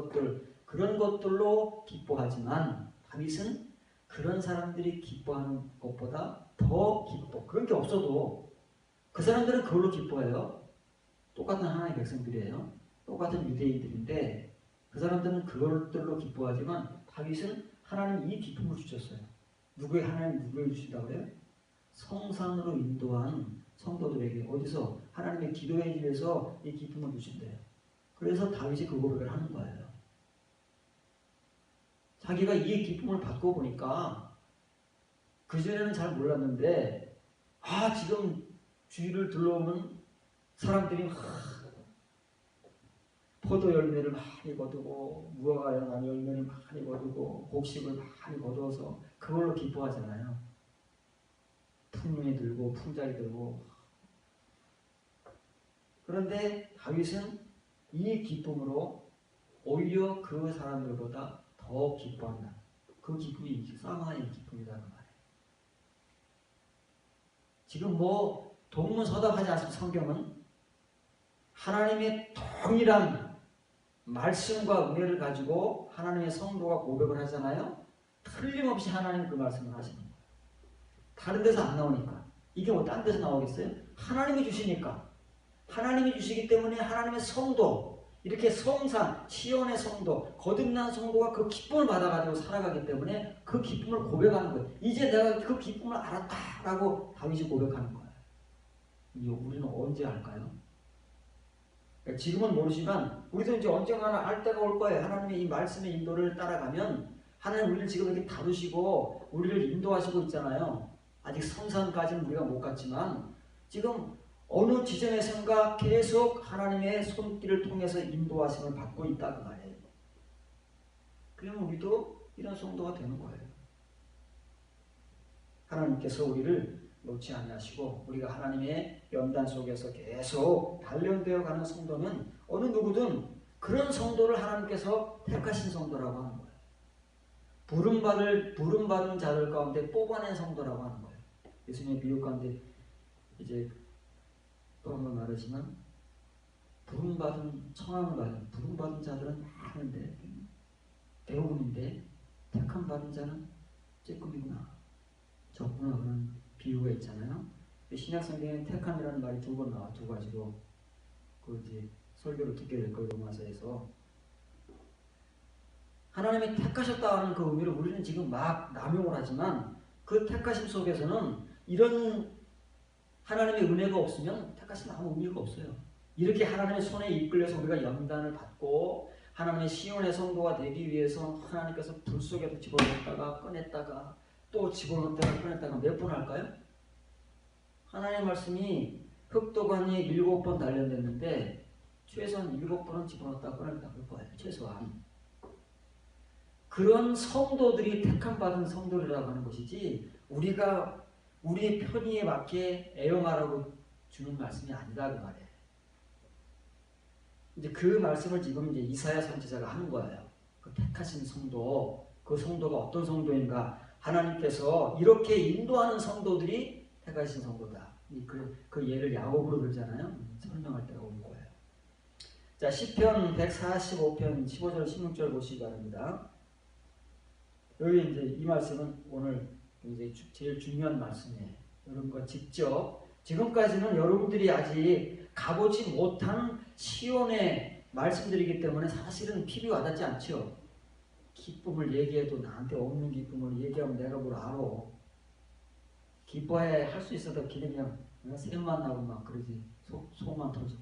것들로 기뻐하지만 다윗은 그런 사람들이 기뻐하는 것보다 더 기뻐. 그런 게 없어도 그 사람들은 그걸로 기뻐해요. 똑같은 하나님의 백성들이에요. 똑같은 유대인들인데 그 사람들은 그것들로 기뻐하지만 다윗은 하나님 이 기쁨을 주셨어요. 하나님 누구에게 주신다고 그래요? 성산으로 인도한 성도들에게. 어디서? 하나님의 기도의 집에서 이 기쁨을 주신대요. 그래서 다윗이 그 고백을 하는 거예요. 자기가 이 기쁨을 받고 보니까 그전에는 잘 몰랐는데 지금 주위를 둘러오는 사람들이 포도 열매를 많이 거두고 무화과 열매를 많이 거두고 곡식을 많이 거두어서 그걸로 기뻐하잖아요. 풍년이 들고 풍작이 들고. 그런데 다윗은 이 기쁨으로 오히려 그 사람들보다 더 기뻐한다. 그 기쁨이 싸움하는 기쁨이다 그 말이에요. 지금 동문서답하지 않습니까? 성경은 하나님의 동일한 말씀과 은혜를 가지고 하나님의 성도가 고백을 하잖아요. 틀림없이 하나님 그 말씀을 하시는 거예요. 다른 데서 안 나오니까. 이게 딴 데서 나오겠어요? 하나님이 주시니까. 하나님이 주시기 때문에 하나님의 성도, 이렇게 성산, 시온의 성도, 거듭난 성도가 그 기쁨을 받아가지고 살아가기 때문에 그 기쁨을 고백하는 거예요. 이제 내가 그 기쁨을 알았다라고 다윗이 고백하는 거예요. 우리는 언제 할까요? 지금은 모르지만 우리도 이제 언젠가는 알 때가 올 거예요. 하나님의 이 말씀의 인도를 따라가면 하나님 우리를 지금 이렇게 다루시고 우리를 인도하시고 있잖아요. 아직 성산까지는 우리가 못 갔지만 지금 어느 지점에선가 계속 하나님의 손길을 통해서 인도하심을 받고 있다 그 말이에요. 그러면 우리도 이런 성도가 되는 거예요. 하나님께서 우리를 놓지 않으시고 우리가 하나님의 연단 속에서 계속 단련되어 가는 성도는 어느 누구든 그런 성도를 하나님께서 택하신 성도라고 하는 거예요. 부름받은 자들 가운데 뽑아낸 성도라고 하는 거예요. 예수님의 비유 가운데 이제 또 한번 말하지만 부름받은 자들은 많은데 대부분인데 택함받은 자는 쬐끔이구나 적구나 그런 비유가 있잖아요. 신약 성경에 택함이라는 말이 2번 나와. 두 가지로 그 이제 설교를 듣게 될 거예요. 로마서에서 하나님이 택하셨다 하는 그 의미를 우리는 지금 막 남용을 하지만 그 택하심 속에서는 이런 하나님의 은혜가 없으면 택하심 아무 의미가 없어요. 이렇게 하나님의 손에 이끌려서 우리가 연단을 받고 하나님의 시온의 성도가 되기 위해서 하나님께서 불 속에도 집어넣었다가 꺼냈다가 또 집어넣었다가 꺼냈다가 몇 번 할까요? 하나님의 말씀이 흑도관이 7번 단련됐는데 최소한 7번은 집어넣었다가 꺼냈다가 그럴 거예요. 최소한. 그런 성도들이 택함받은 성도라고 하는 것이지 우리가 우리의 편의에 맞게 애용하라고 주는 말씀이 아니다 그 말이에요. 이제 그 말씀을 지금 이제 이사야 선지자가 하는 거예요. 그 택하신 성도, 그 성도가 어떤 성도인가? 하나님께서 이렇게 인도하는 성도들이 택하신 성도다. 그 예를 야곱으로 들잖아요. 설명할 때가 올 거예요. 자, 시편 145편 15절 16절 보시기 바랍니다. 여기 이제 이 말씀은 오늘 이제 제일 중요한 말씀이에요. 여러분과 직접 지금까지는 여러분들이 아직 가보지 못한 시온의 말씀들이기 때문에 사실은 피부에 와닿지 않죠. 기쁨을 얘기해도 나한테 없는 기쁨을 얘기하면 내가 뭘 알아. 기뻐해 할 수 있어도 그냥 샘만 나고 막 그러지. 속만 터지고.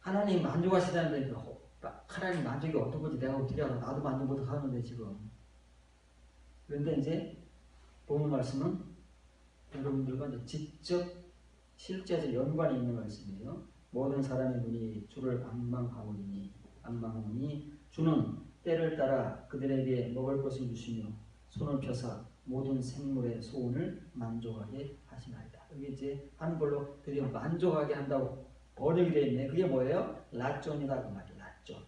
하나님 만족하시다는데 하나님 만족이 어떤 건지 내가 어떻게 알아. 나도 만족 못 하는데 지금. 그런데 이제 보는 말씀은 여러분들과 이제 직접 실제적 연관이 있는 말씀이에요. 모든 사람의 눈이 주를 안망하오니 주는 때를 따라 그들에게 먹을 것을 주시며 손을 펴사 모든 생물의 소원을 만족하게 하시나이다. 여기 이제 한글로 드디어 만족하게 한다고 번역이 되어 있네. 그게 뭐예요? 라존이다 그 말이에요. 라존.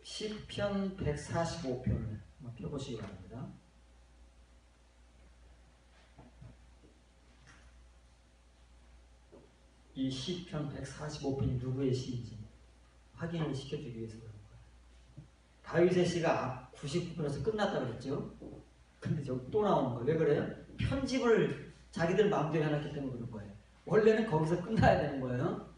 시편 145편을 한번 펴보시기 바랍니다. 이 시편 145편이 누구의 시인지 확인을 시켜주기 위해서 그런 거예요. 다윗의 시가 99편에서 끝났다 그랬죠. 근데 저기 또 나오는 거예요. 왜 그래요? 편집을 자기들 마음대로 해놨기 때문에 그런 거예요. 원래는 거기서 끝나야 되는 거예요.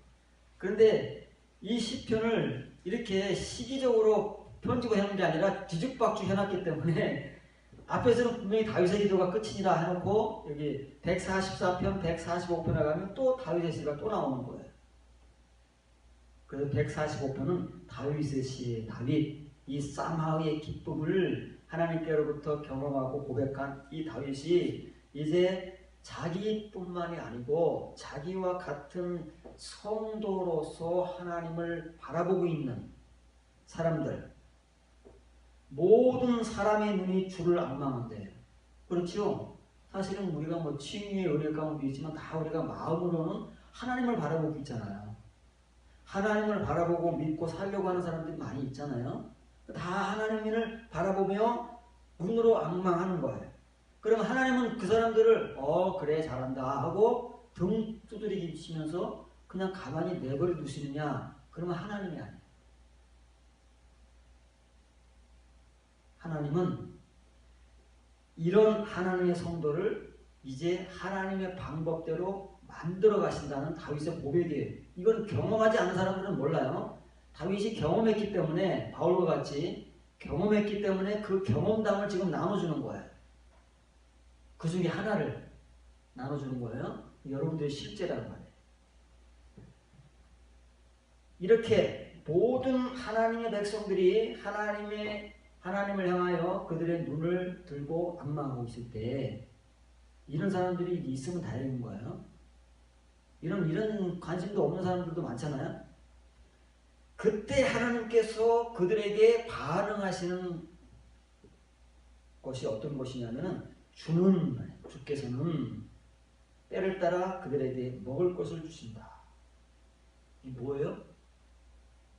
그런데 이 시편을 이렇게 시기적으로 편집을 해놓은 게 아니라 뒤죽박죽 해놨기 때문에 앞에서는 분명히 다윗의 기도가 끝이니라 해놓고 여기 144편, 145편에 가면 또 다윗의 시가 또 나오는 거예요. 그래서 145편은 다윗의 시에 다윗, 이 쌈하의 기쁨을 하나님께로부터 경험하고 고백한 이 다윗이 이제 자기뿐만이 아니고 자기와 같은 성도로서 하나님을 바라보고 있는 사람들, 모든 사람의 눈이 주를 앙망한대. 그렇죠? 사실은 우리가 뭐 칭의의 은혜 가운데 있지만 다 우리가 마음으로는 하나님을 바라보고 있잖아요. 하나님을 바라보고 믿고 살려고 하는 사람들이 많이 있잖아요. 다 하나님을 바라보며 눈으로 앙망하는 거예요. 그러면 하나님은 그 사람들을 그래 잘한다 하고 등 두드리기 치면서 그냥 가만히 내버려 두시느냐? 그러면 하나님이 아니에요. 하나님은 이런 하나님의 성도를 이제 하나님의 방법대로 만들어 가신다는 다윗의 고백이에요. 이건 경험하지 않은 사람들은 몰라요. 다윗이 경험했기 때문에 바울과 같이 경험했기 때문에 그 경험담을 지금 나눠주는 거예요. 그 중에 하나를 나눠주는 거예요. 여러분들의 실제라는 말이에요. 이렇게 모든 하나님의 백성들이 하나님을 향하여 그들의 눈을 들고 앙망하고 있을 때 이런 사람들이 있으면 다행인 거예요. 이런 관심도 없는 사람들도 많잖아요. 그때 하나님께서 그들에게 반응하시는 것이 어떤 것이냐면 주께서는 때를 따라 그들에게 먹을 것을 주신다. 이게 뭐예요?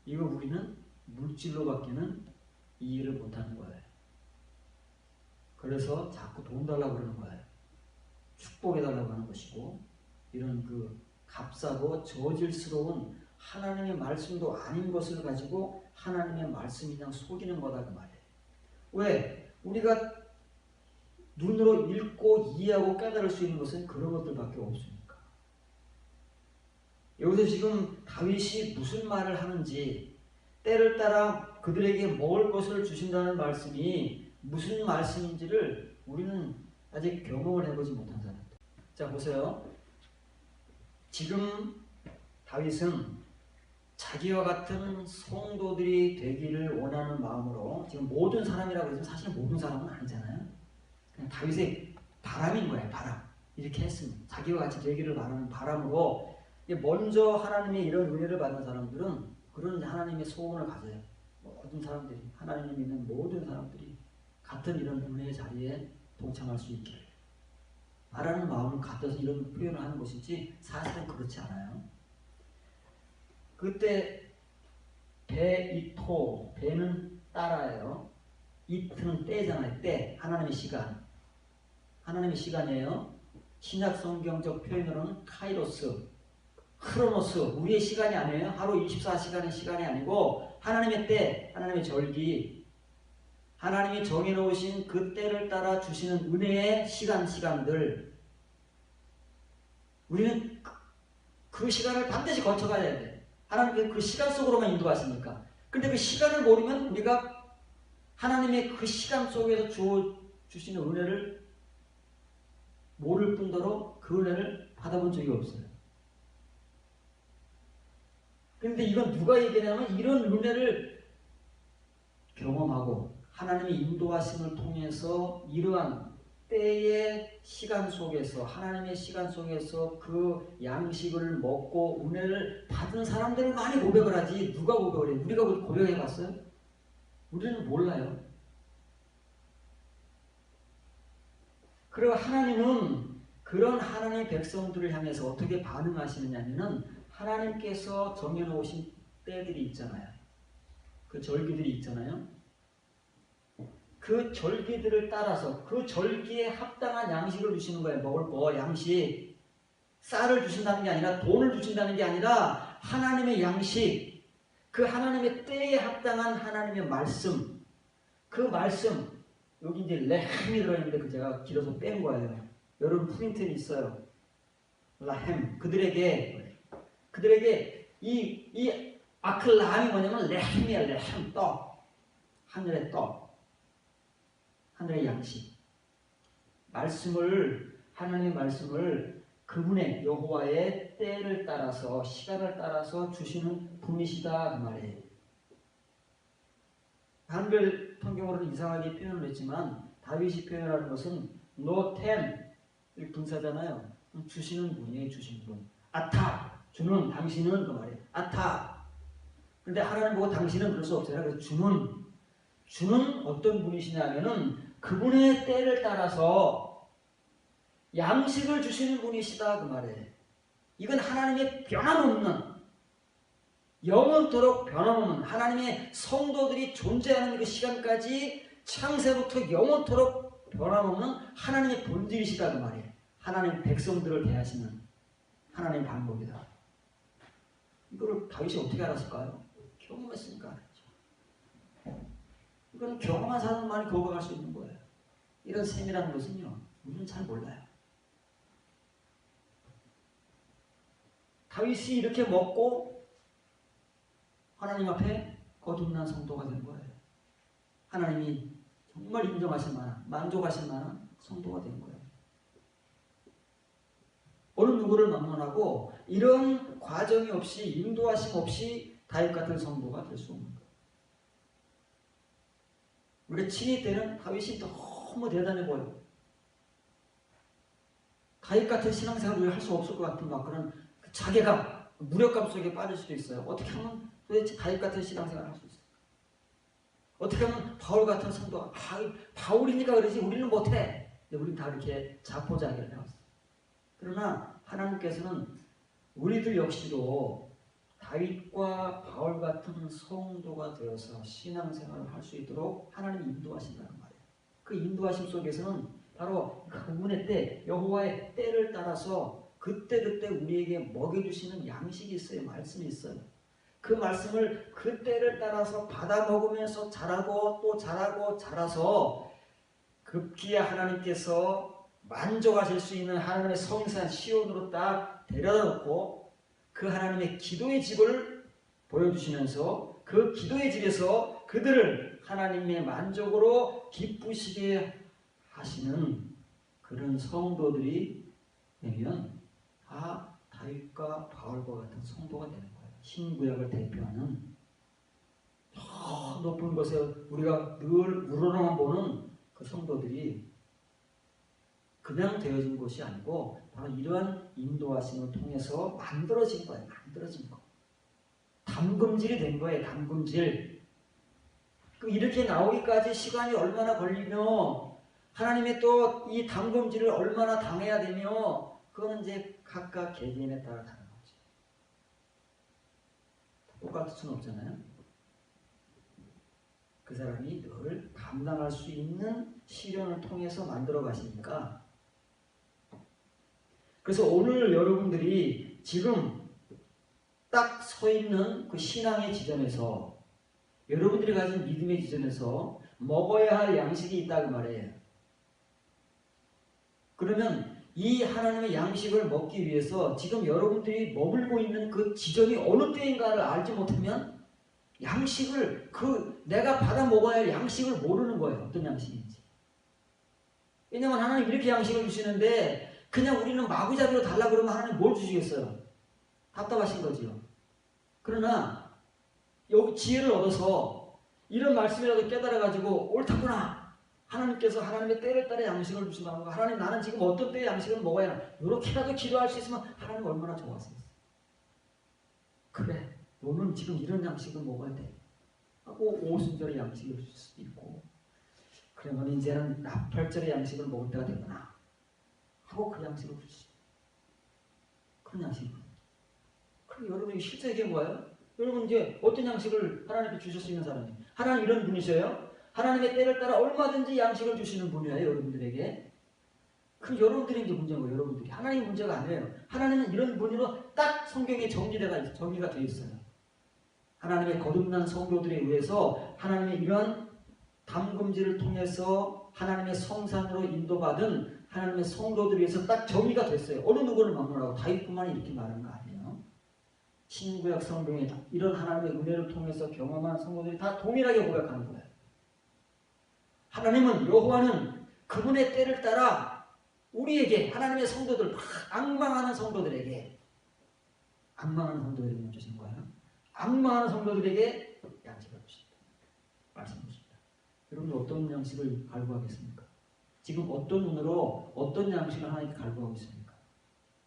이거 우리는 물질로밖에는 이해를 못하는 거예요. 그래서 자꾸 돈 달라고 그러는 거예요. 축복해달라고 하는 것이고 이런 그 값싸고 저질스러운 하나님의 말씀도 아닌 것을 가지고 하나님의 말씀이 그냥 속이는 거다 그 말이에요. 왜? 우리가 눈으로 읽고 이해하고 깨달을 수 있는 것은 그런 것들밖에 없으니까. 여기서 지금 다윗이 무슨 말을 하는지 때를 따라 그들에게 먹을 것을 주신다는 말씀이 무슨 말씀인지를 우리는 아직 경험을 해보지 못한 사람들. 자 보세요. 지금 다윗은 자기와 같은 성도들이 되기를 원하는 마음으로 지금 모든 사람이라고 해서 사실 모든 사람은 아니잖아요. 그냥 다윗의 바람인 거예요. 바람. 이렇게 했습니다. 자기와 같이 되기를 바라는 바람으로 먼저 하나님의 이런 은혜를 받는 사람들은 그런 하나님의 소원을 가져요. 모든 사람들이 하나님을 믿는 모든 사람들이 같은 이런 은혜의 자리에 동참할 수 있기를 바라는 마음을 갖춰서 이런 표현을 하는 것이지 사실은 그렇지 않아요. 그때 이토 배는 따라예요. 이트는 때잖아요. 때 하나님의 시간 하나님의 시간이에요. 신약 성경적 표현으로는 카이로스 크로노스 우리의 시간이 아니에요. 하루 24시간의 시간이 아니고 하나님의 때 하나님의 절기 하나님이 정해놓으신 그 때를 따라 주시는 은혜의 시간들 우리는 그 시간을 반드시 거쳐가야 돼. 하나님께서 그 시간 속으로만 인도하시니까. 근데 그 시간을 모르면 우리가 하나님의 그 시간 속에서 주시는 은혜를 모를 뿐더러 그 은혜를 받아본 적이 없어요. 그런데 이건 누가 얘기하냐면 이런 은혜를 경험하고 하나님의 인도하심을 통해서 이러한 때의 시간 속에서 하나님의 시간 속에서 그 양식을 먹고 은혜를 받은 사람들은 많이 고백을 하지 누가 고백을 해? 우리가 고백해 봤어요? 우리는 몰라요. 그리고 하나님은 그런 하나님의 백성들을 향해서 어떻게 반응하시느냐면은 하나님께서 정해놓으신 때들이 있잖아요. 그 절기들이 있잖아요. 그 절기들을 따라서 그 절기에 합당한 양식을 주시는 거예요. 먹을 거, 양식. 쌀을 주신다는 게 아니라 돈을 주신다는 게 아니라 하나님의 양식, 그 하나님의 때에 합당한 하나님의 말씀, 그 말씀, 여기 이제 레헴이 들어있는데 그 제가 길어서 뺀 거예요. 여러분 프린트는 있어요. 라헴. 그들에게 이 아클라함이 뭐냐면 레헴이야. 레헴, 떡. 하늘의 떡. 하늘의 양식. 하나님의 말씀을 그분의 여호와의 때를 따라서 시간을 따라서 주시는 분이시다 그 말이에요. 한글 성경으로는 이상하게 표현을 했지만 다윗이 표현하는 것은 노템 분사잖아요. 주시는 분이에요. 주시는 분. 아타 주는 당신은 그 말이에요. 아타. 근데 하나님 보고 당신은 그럴 수 없잖아요. 그래서 주는 어떤 분이시냐면은 그분의 때를 따라서 양식을 주시는 분이시다 그 말이에요. 이건 하나님의 변함없는 영원토록 변함없는 하나님의 성도들이 존재하는 그 시간까지 창세부터 영원토록 변함없는 하나님의 본질이시다 그 말이에요. 하나님 백성들을 대하시는 하나님의 방법이다. 이거를 다윗이 어떻게 알았을까요? 경험했으니까 알았죠. 이건 경험한 사람만이 거부할 수 있는 거예요. 이런 셈이라는 것은요, 우리는 잘 몰라요. 다윗이 이렇게 먹고 하나님 앞에 거듭난 성도가 된 거예요. 하나님이 정말 인정하실 만한, 만족하실 만한 성도가 된 거예요. 어느 누구를 만나고 이런 과정이 없이 인도하심 없이 다윗 같은 성도가 될 수 없는 거예요. 우리가 친히 때는 다윗이 너무 대단해 보여요. 다윗 같은 신앙생활을 할 수 없을 것 같은 막 그런 자괴감, 무력감 속에 빠질 수도 있어요. 어떻게 하면 도대체 다윗 같은 신앙생활을 할 수 있어요? 어떻게 하면 바울 같은 성도가 바울이니까 그러지 우리는 못해. 근데 우리는 다 이렇게 자포자기를 해왔어요. 그러나 하나님께서는 우리들 역시도 다윗과 바울 같은 성도가 되어서 신앙생활을 할 수 있도록 하나님이 인도하신다는 말이에요. 그 인도하심 속에서는 바로 그분의 때, 여호와의 때를 따라서 그때그때 우리에게 먹여주시는 양식이 있어요. 말씀이 있어요. 그 말씀을 그 때를 따라서 받아 먹으면서 자라고 또 자라고 자라서 급기야 하나님께서 만족하실 수 있는 하나님의 성산 시온으로 딱 데려다 놓고 그 하나님의 기도의 집을 보여주시면서 그 기도의 집에서 그들을 하나님의 만족으로 기쁘시게 하시는 그런 성도들이 되면 다 다윗과 바울과 같은 성도가 되는 거예요. 신구약을 대표하는 저 높은 곳에 우리가 늘 우러러만 보는 그 성도들이 그냥 되어진 것이 아니고 바로 이러한 인도하심을 통해서 만들어진 거예요. 만들어진 거. 담금질이 된 거예요. 담금질. 이렇게 나오기까지 시간이 얼마나 걸리며 하나님의 또 이 담금질을 얼마나 당해야 되며 그거는 이제 각각 개개인에 따라 다른 거죠. 똑같을 수는 없잖아요. 그 사람이 늘 감당할 수 있는 시련을 통해서 만들어 가시니까 그래서 오늘 여러분들이 지금 딱 서 있는 그 신앙의 지점에서 여러분들이 가진 믿음의 지점에서 먹어야 할 양식이 있다고 말해요. 그러면 이 하나님의 양식을 먹기 위해서 지금 여러분들이 머물고 있는 그 지점이 어느 때인가를 알지 못하면 양식을 내가 받아 먹어야 할 양식을 모르는 거예요. 어떤 양식인지. 왜냐하면 하나님 이렇게 양식을 주시는데 그냥 우리는 마구잡이로 달라 그러면 하나님 뭘 주시겠어요? 답답하신 거지요. 그러나 여기 지혜를 얻어서 이런 말씀이라도 깨달아가지고 옳다구나. 하나님께서 하나님의 때를 따라 양식을 주신다는 거. 하나님 나는 지금 어떤 때의 양식을 먹어야 하나. 이렇게라도 기도할 수 있으면 하나님 얼마나 좋아하시겠어요. 그래. 너는 지금 이런 양식을 먹어야 돼. 하고 오순절의 양식을 줄 수도 있고 그러면 이제는 나팔절의 양식을 먹을 때가 되구나. 하고 그 양식을 줄 수 있어요. 그런 양식입니다. 그럼 여러분이 실제 이게 뭐예요? 여러분 이제 어떤 양식을 하나님께 주실 수 있는 사람이 하나님 이런 분이셔요? 하나님의 때를 따라 얼마든지 양식을 주시는 분이에요. 여러분들에게. 그럼 여러분들이 이제 문제인 거예요. 여러분들이. 하나님 문제가 아니에요. 하나님은 이런 분으로 딱 성경에 정리가 되어 있어요. 하나님의 거듭난 성도들에 의해서 하나님의 이러한 담금질을 통해서 하나님의 성산으로 인도받은 하나님의 성도들을 위해서 딱 정의가 됐어요. 어느 누구를 막론하고 다윗뿐만이 이렇게 말하는 거 아니에요. 신구약 성경에 이런 하나님의 은혜를 통해서 경험한 성도들이 다 동일하게 고백하는 거예요. 하나님은, 여호와는 그분의 때를 따라 우리에게, 하나님의 성도들, 막 앙망하는 성도들에게, 앙망하는 성도들에게 주신 거예요. 앙망하는 성도들에게 양식을 주신다. 말씀 주신다. 여러분들 어떤 양식을 갈구하겠습니까? 지금 어떤 눈으로 어떤 양식을 하나님께 갈구하고 있습니까?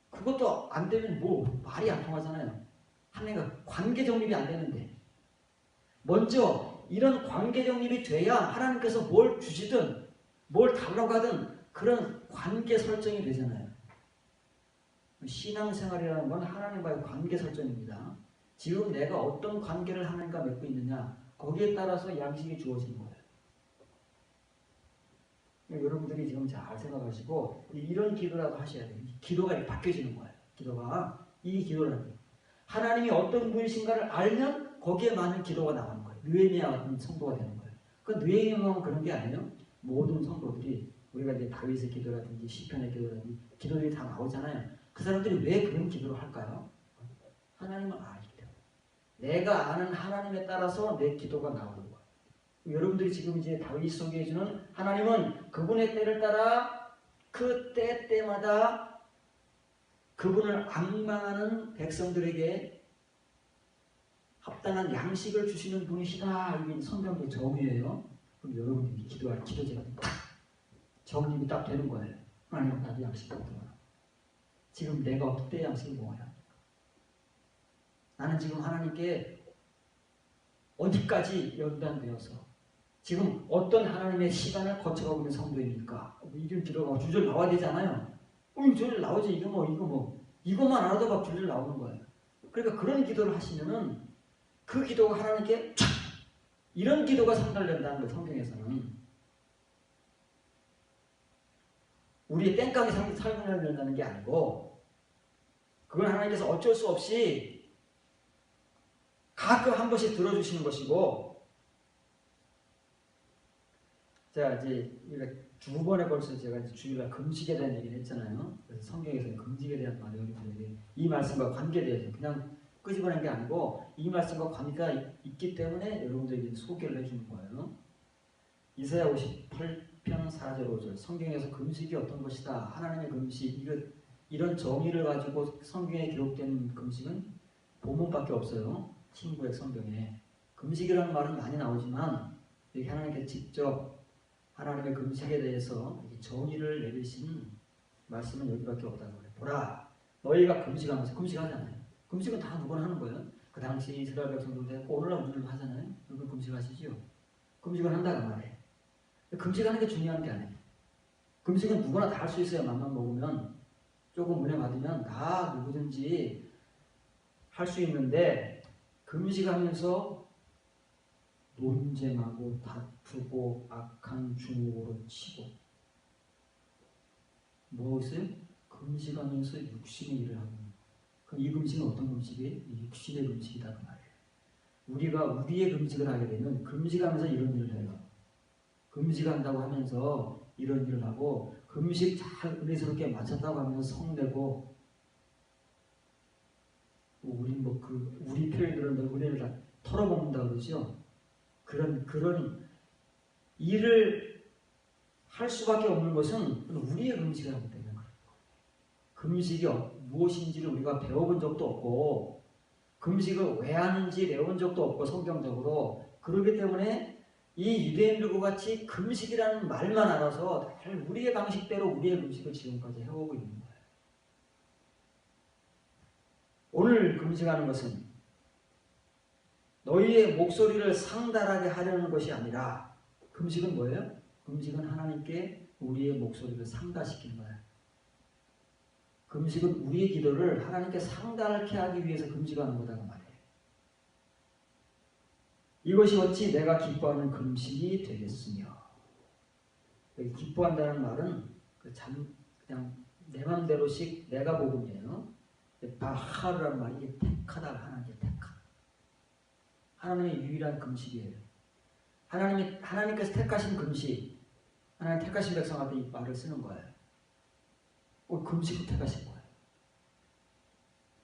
그것도 안 되면 뭐 말이 안 통하잖아요. 하나님과 관계 정립이 안 되는데, 먼저 이런 관계 정립이 돼야 하나님께서 뭘 주시든 뭘 달라고 하든 그런 관계 설정이 되잖아요. 신앙생활이라는 건 하나님과의 관계 설정입니다. 지금 내가 어떤 관계를 하나님과 맺고 있느냐, 거기에 따라서 양식이 주어지는 거예요. 여러분들이 지금 잘 생각하시고 이런 기도라도 하셔야 돼요. 기도가 바뀌어지는 거예요. 기도가, 이 기도라는 게 하나님이 어떤 분이신가를 알면 거기에 맞는 기도가 나오는 거예요. 느헤미야 같은 성도가 되는 거예요. 그 느헤미야는 그런 게 아니에요. 모든 성도들이, 우리가 이제 다윗의 기도라든지 시편의 기도라든지 기도들이 다 나오잖아요. 그 사람들이 왜 그런 기도를 할까요? 하나님을 알기 때문에. 내가 아는 하나님에 따라서 내 기도가 나오는 거예요. 여러분들이 지금 이제 다윗이 소개해주는 하나님은 그분의 때를 따라 그 때마다 그분을 앙망하는 백성들에게 합당한 양식을 주시는 분이시다. 이게 성경의 정의예요. 그럼 여러분들이 기도할 기도제가 딱 정립이 딱 되는 거예요. 하나님, 나도 양식을 얻어라. 지금 내가 어떻게 양식을 먹어야 합니까? 나는 지금 하나님께 어디까지 연단되어서 지금 어떤 하나님의 시간을 거쳐가고 있는 성도입니까? 이런 기도가 줄줄 나와야 되잖아요. 줄줄 나오지. 이것만 알아도 막 줄줄 나오는 거예요. 그러니까 그런 기도를 하시면은 그 기도가 하나님께 이런 기도가 상달된다는 거예요. 성경에서는 우리의 땡깡이 상달된다는 게 아니고, 그건 하나님께서 어쩔 수 없이 가끔 한 번씩 들어주시는 것이고, 자, 이제 두 번에 걸쳐 제가 주일날 금식에 대한 얘기를 했잖아요. 그래서 성경에서는 금식에 대한 말이 여러분들에게 이 말씀과 관계돼서 그냥 끄집어낸 게 아니고 이 말씀과 관계가 있기 때문에 여러분들에게 소개를 해주는 거예요. 이사야 58편 4절 5절 성경에서 금식이 어떤 것이다. 하나님의 금식, 이런 정의를 가지고 성경에 기록된 금식은 본문밖에 없어요. 신구약 성경에. 금식이라는 말은 많이 나오지만 여기 하나님께 직접 하나님의 금식에 대해서 정의를 내리신 말씀은 여기밖에 없다고 그래요. 보라, 너희가 금식하면서, 금식하잖아요. 금식은 다 누구나 하는 거예요. 그 당시 이스라엘 백성들도 했고 오늘날 우리도 하잖아요. 여러분 금식하시죠? 금식을 한다고 말해. 금식하는 게 중요한 게 아니에요. 금식은 누구나 다 할 수 있어요. 맘만 먹으면, 조금 은혜 받으면 다 누구든지 할 수 있는데, 금식하면서 논쟁하고 다투고 악한 주먹으로 치고 뭐 있어요? 금식하면서 육신의 일을 하는. 그럼 이 금식은 어떤 금식이에요? 육신의 금식이다 그 말이에요. 우리가 우리의 금식을 하게 되면 금식하면서 이런 일을 해요. 금식한다고 하면서 이런 일을 하고, 금식 잘 은혜스럽게 마쳤다고 하면서 성내고, 우리 우리 표현들은 은혜를 다 털어먹는다 그러죠. 그런 일을 할 수밖에 없는 것은 우리의 금식을 하기 때문에 그래요. 금식이 무엇인지를 우리가 배워본 적도 없고, 금식을 왜 하는지 배운 적도 없고 성경적으로. 그렇기 때문에 이 유대인들과 같이 금식이라는 말만 알아서 우리의 방식대로 우리의 금식을 지금까지 해오고 있는 거예요. 오늘 금식하는 것은 너희의 목소리를 상달하게 하려는 것이 아니라, 금식은 뭐예요? 금식은 하나님께 우리의 목소리를 상달시키는 거예요. 금식은 우리의 기도를 하나님께 상달케 하기 위해서 금식하는 거다고 말해요. 이것이 어찌 내가 기뻐하는 금식이 되겠으며. 여기 기뻐한다는 말은 그냥 내 맘대로씩 내가 복음이에요. 바하르라는 말이 이게 택하다, 하나님께 택하다. 하나님의 유일한 금식이에요. 하나님께서 택하신 금식, 하나님 택하신 백성한테 이 말을 쓰는 거예요. 금식을 택하신 거예요.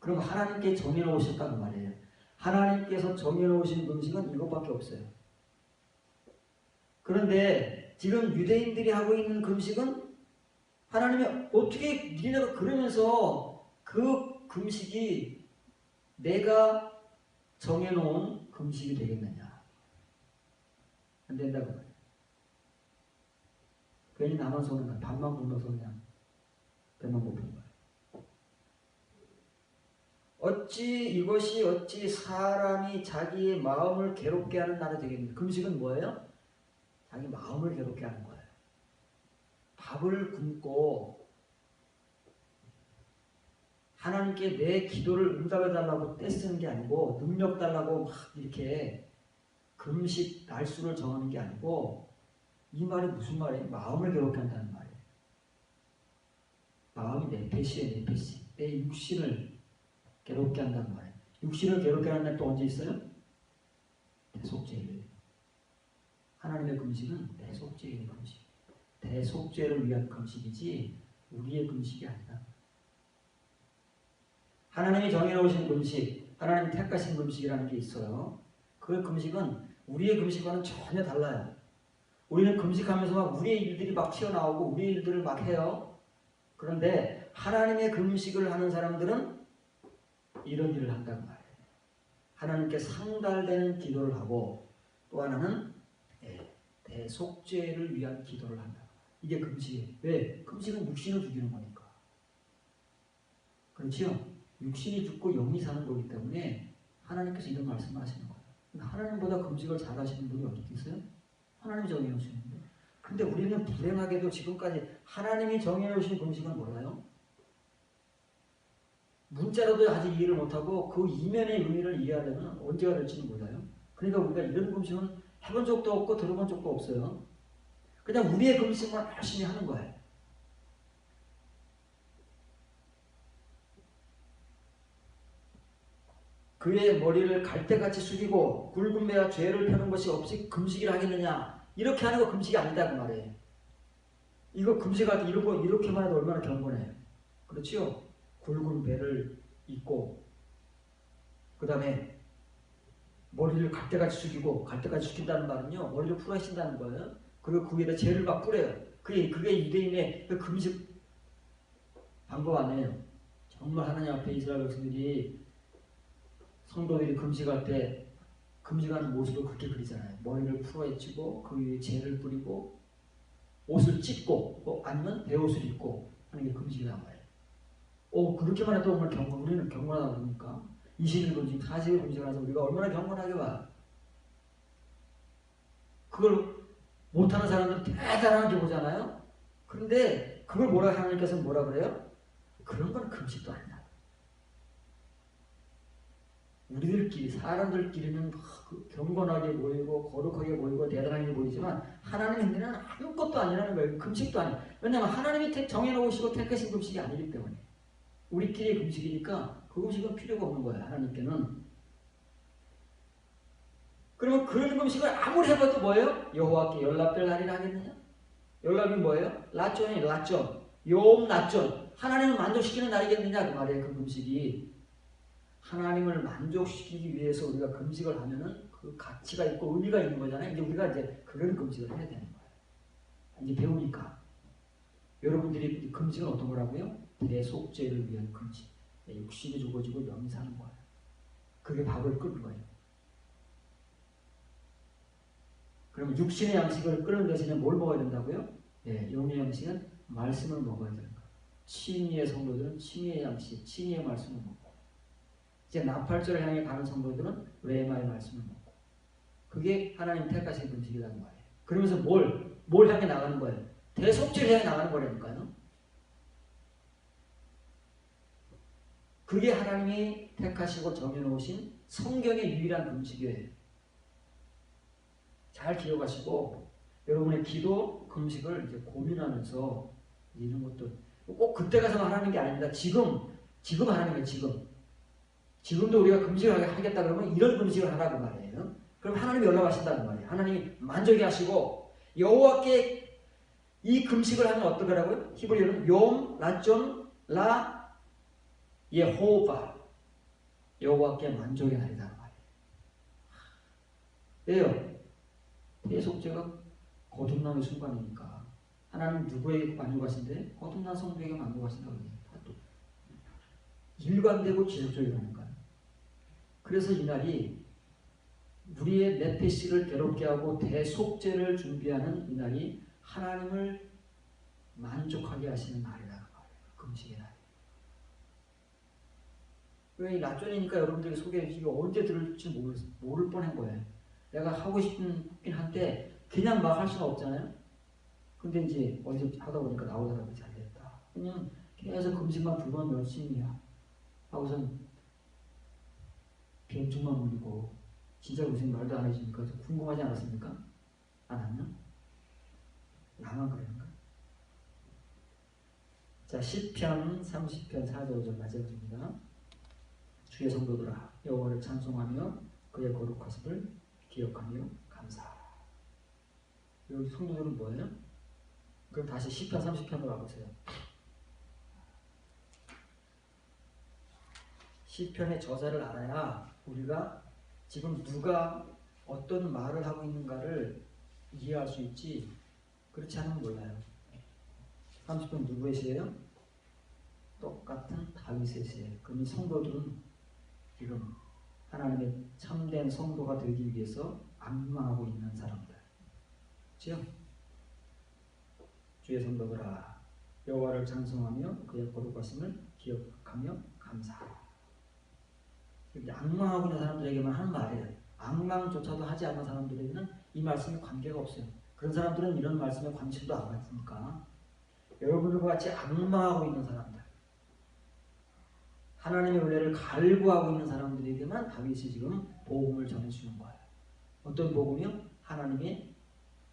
그럼 하나님께 정해놓으셨다는 말이에요. 하나님께서 정해놓으신 금식은 이것밖에 없어요. 그런데 지금 유대인들이 하고 있는 금식은 하나님이 어떻게 니네가 그러면서 그 금식이 내가 정해놓은 금식이 되겠느냐. 안 된다고 말이에요. 괜히 나만 쏘는 거야. 밥만 굶어서 그냥 배만 고픈 거야. 어찌 사람이 자기의 마음을 괴롭게 하는 날이 되겠느냐. 금식은 뭐예요? 자기 마음을 괴롭게 하는 거예요. 밥을 굶고 하나님께 내 기도를 응답해 달라고 떼쓰는 게 아니고 능력 달라고 막 이렇게 금식 날수를 정하는 게 아니고 이 말이 무슨 말이에요? 마음을 괴롭게 한다는 말이에요. 마음이 네페시에 네페시. 내 육신을 괴롭게 한다는 말이에요. 육신을 괴롭게 하는 날 또 언제 있어요? 대속죄일. 하나님의 금식은 대속죄의 금식. 대속죄를 위한 금식이지 우리의 금식이 아니다. 하나님이 정해놓으신 금식, 하나님이 택하신 금식이라는 게 있어요. 그 금식은 우리의 금식과는 전혀 달라요. 우리는 금식하면서 막 우리의 일들이 막 튀어나오고 우리의 일들을 막 해요. 그런데 하나님의 금식을 하는 사람들은 이런 일을 한단 말이에요. 하나님께 상달되는 기도를 하고 또 하나는 대속죄를 위한 기도를 한다. 이게 금식이에요. 왜? 금식은 육신을 죽이는 거니까. 그렇죠? 육신이 죽고 영이 사는 거기 때문에 하나님께서 이런 말씀을 하시는 거예요. 하나님보다 금식을 잘 하시는 분이 어디 있어요? 하나님이 정해놓으시는데. 근데 우리는 불행하게도 지금까지 하나님이 정해놓으신 금식은 몰라요. 문자로도 아직 이해를 못하고 그 이면의 의미를 이해하려면 언제가 될지는 몰라요. 그러니까 우리가 이런 금식은 해본 적도 없고 들어본 적도 없어요. 그냥 우리의 금식만 열심히 하는 거예요. 그의 머리를 갈대같이 숙이고 굵은 배와 죄를 펴는 것이 없이 금식을 하겠느냐. 이렇게 하는 거 금식이 아니다 그 말이에요. 이거 금식할 때 이런 거 이렇게만 해도 얼마나 경건해요. 그렇지요? 굵은 배를 입고 그 다음에 머리를 갈대같이 숙이고, 갈대같이 숙인다는 말은요 머리를 풀어신다는 거예요. 그리고 그 위에다 죄를 막 뿌려요. 그게 유대인의 그 금식 방법 아니에요. 정말 하나님 앞에 이스라엘 백성들이 성도들이 금식할 때 금식하는 모습을 그렇게 그리잖아요. 머리를 풀어헤치고 그 위에 죄를 뿌리고 옷을 찢고 아니면 배옷을 입고 하는 게 금식이란 말이에요. 그렇게만 해도 정말 우리는 경건하다 그러니까 20일 금식, 40일 금식을 해서 우리가 얼마나 경건하게 봐. 그걸 못하는 사람들은 대단하게 보잖아요. 그런데 그걸 하나님께서는 뭐라 그래요? 그런 건 금식도 아니다. 우리들끼리 사람들끼리는 경건하게 보이고 거룩하게 보이고 대단하게 보이지만 하나님의 은혜는 아무것도 아니라는 거예요. 금식도 아니에요. 왜냐하면 하나님이 정해놓으시고 택하신 금식이 아니기 때문에 우리끼리의 금식이니까 그 금식은 필요가 없는 거예요. 하나님께는. 그러면 그런 금식을 아무리 해봐도 뭐예요? 여호와께 연락될 날이라 하겠느냐? 연락이 뭐예요? 라존이에요. 라존. 욤 라존. 하나님을 만족시키는 날이겠느냐 그 말이에요. 그 금식이. 하나님을 만족시키기 위해서 우리가 금식을 하면은 그 가치가 있고 의미가 있는 거잖아요. 이제 우리가 이제 그런 금식을 해야 되는 거예요. 이제 배우니까. 여러분들이 금식은 어떤 거라고요? 대속죄를 위한 금식. 육신이 죽어지고 영이 사는 거예요. 그게 밥을 끓는 거예요. 그러면 육신의 양식을 끓는 대신에 뭘 먹어야 된다고요? 영의 양식은 말씀을 먹어야 되는 거예요. 친이의 성도들은 친이의 양식, 친이의 말씀을 먹고 이제 나팔절을 향해 가는 성도들은 레마의 말씀을 먹고 그게 하나님 택하신 금식이라는 거예요. 그러면서 뭘 향해 나가는 거예요? 대속죄를 향해 나가는 거라니까요. 그게 하나님이 택하시고 정해놓으신 성경의 유일한 금식이에요. 잘 기억하시고 여러분의 기도, 금식을 이제 고민하면서 이런 것도 꼭 그때 가서만 하는 게 아닙니다. 지금 하는 거예요. 지금도 우리가 금식을 하겠다 그러면 이런 금식을 하라고 말이에요. 그럼 하나님이 연락하신다는 말이에요. 하나님이 만족해 하시고 여호와께 이 금식을 하면 어떠더라고요? 히브리어는 욤, 라존, 라, 예호바. 여호와께 만족의 날이다 말이에요. 왜요? 대속죄가 거듭남의 순간이니까. 하나님 누구에게 만족하신대? 거듭난 성도에게 만족하신다고 얘기해요. 일관되고 지속적이라는 거예요. 그래서 이 날이 우리의 네페시를 괴롭게 하고 대속죄를 준비하는 이 날이 하나님을 만족하게 하시는 날이라는 거예요. 금식의 날. 왜 낮전이니까 여러분들이 소개해 주시고 언제 들을지 모를 뻔한 거예요. 내가 하고 싶긴 한데 그냥 막 할 수가 없잖아요. 근데 이제 어제 하다 보니까 나오더라고요. 잘 됐다. 그냥 계속 금식만 두 번 열심히 하고선 병충만 물리고 진짜 무슨 말도 안 해주니까 좀 궁금하지 않았습니까? 안 왔나? 나만 그랬는가? 자, 시편 30편 4절 5절 마지막입니다. 주의 성도들아 여호와를 찬송하며 그의 거룩하심을 기억하며 감사하라. 여기 성도들은 뭐예요? 그럼 다시 시편 30편으로 와보세요. 시편의 저자를 알아야 우리가 지금 누가 어떤 말을 하고 있는가를 이해할 수 있지, 그렇지 않으면 몰라요. 30편 누구의 시예요? 똑같은 다윗의 시예요. 그럼 이 성도들은 지금 하나님의 참된 성도가 되기 위해서 악망하고 있는 사람들. 그렇죠? 주의 성도들아 여호와를 찬송하며 그의 거룩하심을 기억하며 감사하라. 악망하고 있는 사람들에게만 하는 말이에요. 악망조차도 하지 않는 사람들에게는 이 말씀에 관계가 없어요. 그런 사람들은 이런 말씀에 관심도 안 갖으니까. 여러분들과 같이 악망하고 있는 사람들, 하나님의 은혜를 갈구하고 있는 사람들에게만 다윗이 지금 복음을 전해주는 거예요. 어떤 복음이요? 하나님의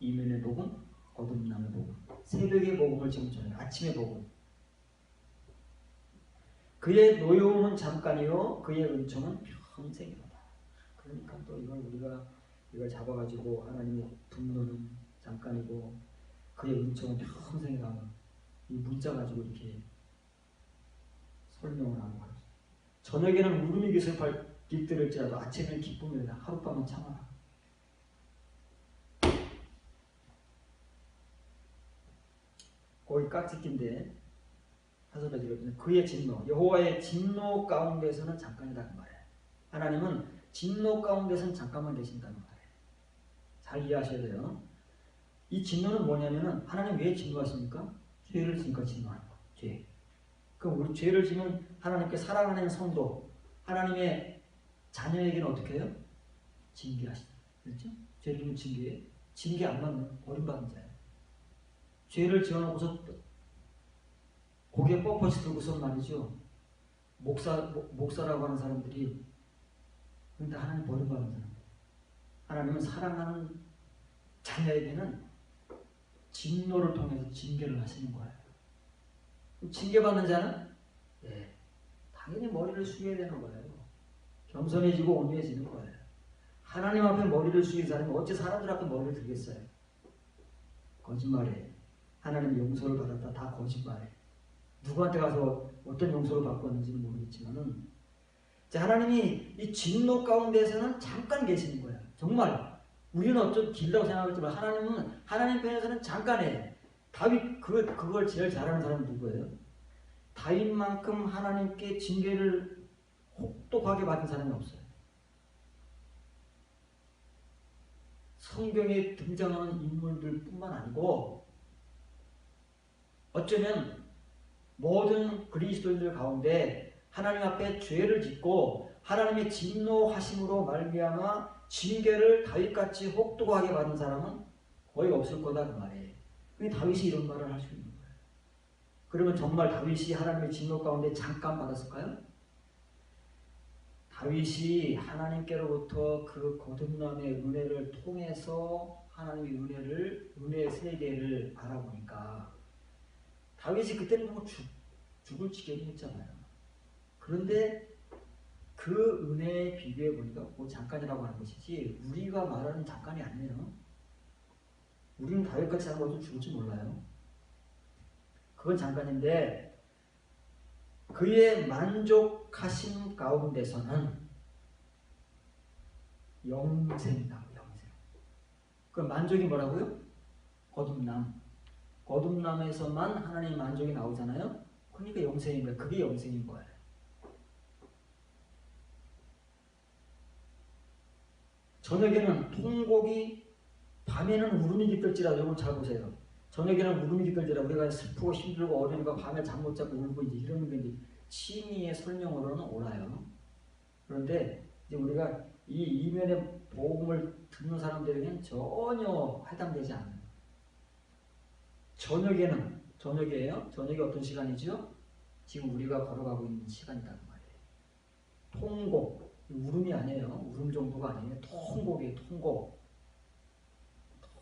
이면의 복음, 거듭남의 복음, 새벽의 복음을 지금 전해요. 아침의 복음. 그의 노여움은 잠깐이요 그의 은총은 평생이로다. 그러니까 또 이걸 잡아가지고 하나님의 분노는 잠깐이고 그의 은총은 평생이라고 이 문자 가지고 이렇게 설명을 하는 거죠. 저녁에는 울음이 깃들을지라도 아침에는 기쁨이다. 하룻밤은 참아라. 거기 깍지낀데 하서베지거든요. 그의 진노, 여호와의 진노 가운데서는 잠깐이다 그 말이에요. 하나님은 진노 가운데서는 잠깐만 계신다는 말이에요. 잘 이해하셔야 돼요. 이 진노는 뭐냐면은 하나님 왜 진노하십니까? 죄를 지니까 진노하는 거. 죄. 그럼 우리 죄를 지면 하나님께 사랑하는 성도, 하나님의 자녀에게는 어떻게 해요? 징계하시다. 그렇죠? 죄를 지면 징계해. 징계 안 받는 버림받은 자예요. 죄를 지어놓고서 고개 뻣뻣이 들고서 말이죠. 목사라고 하는 사람들이 근데 하나님 버림받은 사람. 하나님은 사랑하는 자녀에게는 진노를 통해서 징계를 하시는 거예요. 징계받는 자는 네, 당연히 머리를 숙여야 되는 거예요. 겸손해지고 온유해지는 거예요. 하나님 앞에 머리를 숙인 사람이 어째 사람들 앞에 머리를 들겠어요? 거짓말이에요. 하나님 용서를 받았다. 다 거짓말이에요. 누구한테 가서 어떤 용서를 받고 왔는지는 모르겠지만은 하나님이 이 진노 가운데서는 잠깐 계시는 거예요. 정말 우리는 어쩜 길다고 생각하지만 하나님은 하나님 편에서는 잠깐이에요. 다윗 그걸 제일 잘하는 사람은 누구예요? 다윗만큼 하나님께 징계를 혹독하게 받은 사람이 없어요. 성경에 등장하는 인물들뿐만 아니고 어쩌면 모든 그리스도인들 가운데 하나님 앞에 죄를 짓고 하나님의 진노하심으로 말미암아 징계를 다윗같이 혹독하게 받은 사람은 거의 없을 거다 그 말이에요. 왜 다윗이 이런 말을 할 수 있는 거예요? 그러면 정말 다윗이 하나님의 진노 가운데 잠깐 받았을까요? 다윗이 하나님께로부터 그 거듭남의 은혜를 통해서 하나님의 은혜의 세계를 알아보니까 다윗이 그때는 뭐 죽을 지경이 했잖아요. 그런데 그 은혜에 비교해 보니까 뭐 잠깐이라고 하는 것이지 우리가 말하는 잠깐이 아니에요. 우리는 다윗같이 하는 것도 죽을지 몰라요. 그건 잠깐인데 그의 만족하심 가운데서는 영생이라고. 영생. 그 만족이 뭐라고요? 거듭남. 거듭남에서만 하나님 만족이 나오잖아요. 그러니까 영생인 거예요. 그게 영생인 거예요. 저녁에는 통곡이, 밤에는 울음이 깃들지라도, 여러분 잘 보세요. 저녁에는 울음이 깃들지라, 우리가 슬프고 힘들고 어려우니까 밤에 잠 못 자고 울고 이제 이러는 게 이제 심의의 설명으로는 옳아요. 그런데 이제 우리가 이 이면의 복음을 듣는 사람들에게는 전혀 해당되지 않는. 저녁이에요. 저녁이 어떤 시간이죠? 지금 우리가 걸어가고 있는 시간이란 말이에요. 통곡, 울음이 아니에요. 울음 정도가 아니에요. 통곡이에요. 통곡.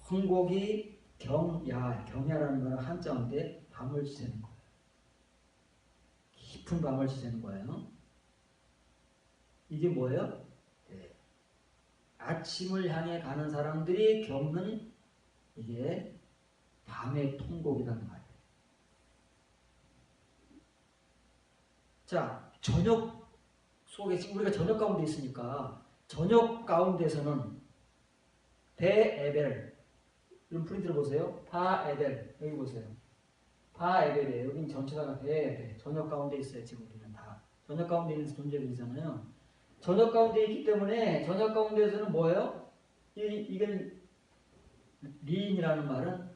통곡이 경야라는 거는 한자인데 밤을 지새는 거예요. 깊은 밤을 지새는 거예요. 이게 뭐예요? 네. 아침을 향해 가는 사람들이 겪는 이게 밤의 통곡이라는 말이에요. 자, 저녁 속에, 지금 우리가 저녁 가운데 있으니까 저녁 가운데서는 베에벨, 이런 프린트를 보세요. 바에벨, 여기 보세요. 바에벨이에요. 여긴 전체가 베에벨. 저녁 가운데 있어요. 지금 우리는 다 저녁 가운데 있는 존재들이잖아요. 저녁 가운데 있기 때문에 저녁 가운데에서는 뭐예요? 이건 리인이라는 말은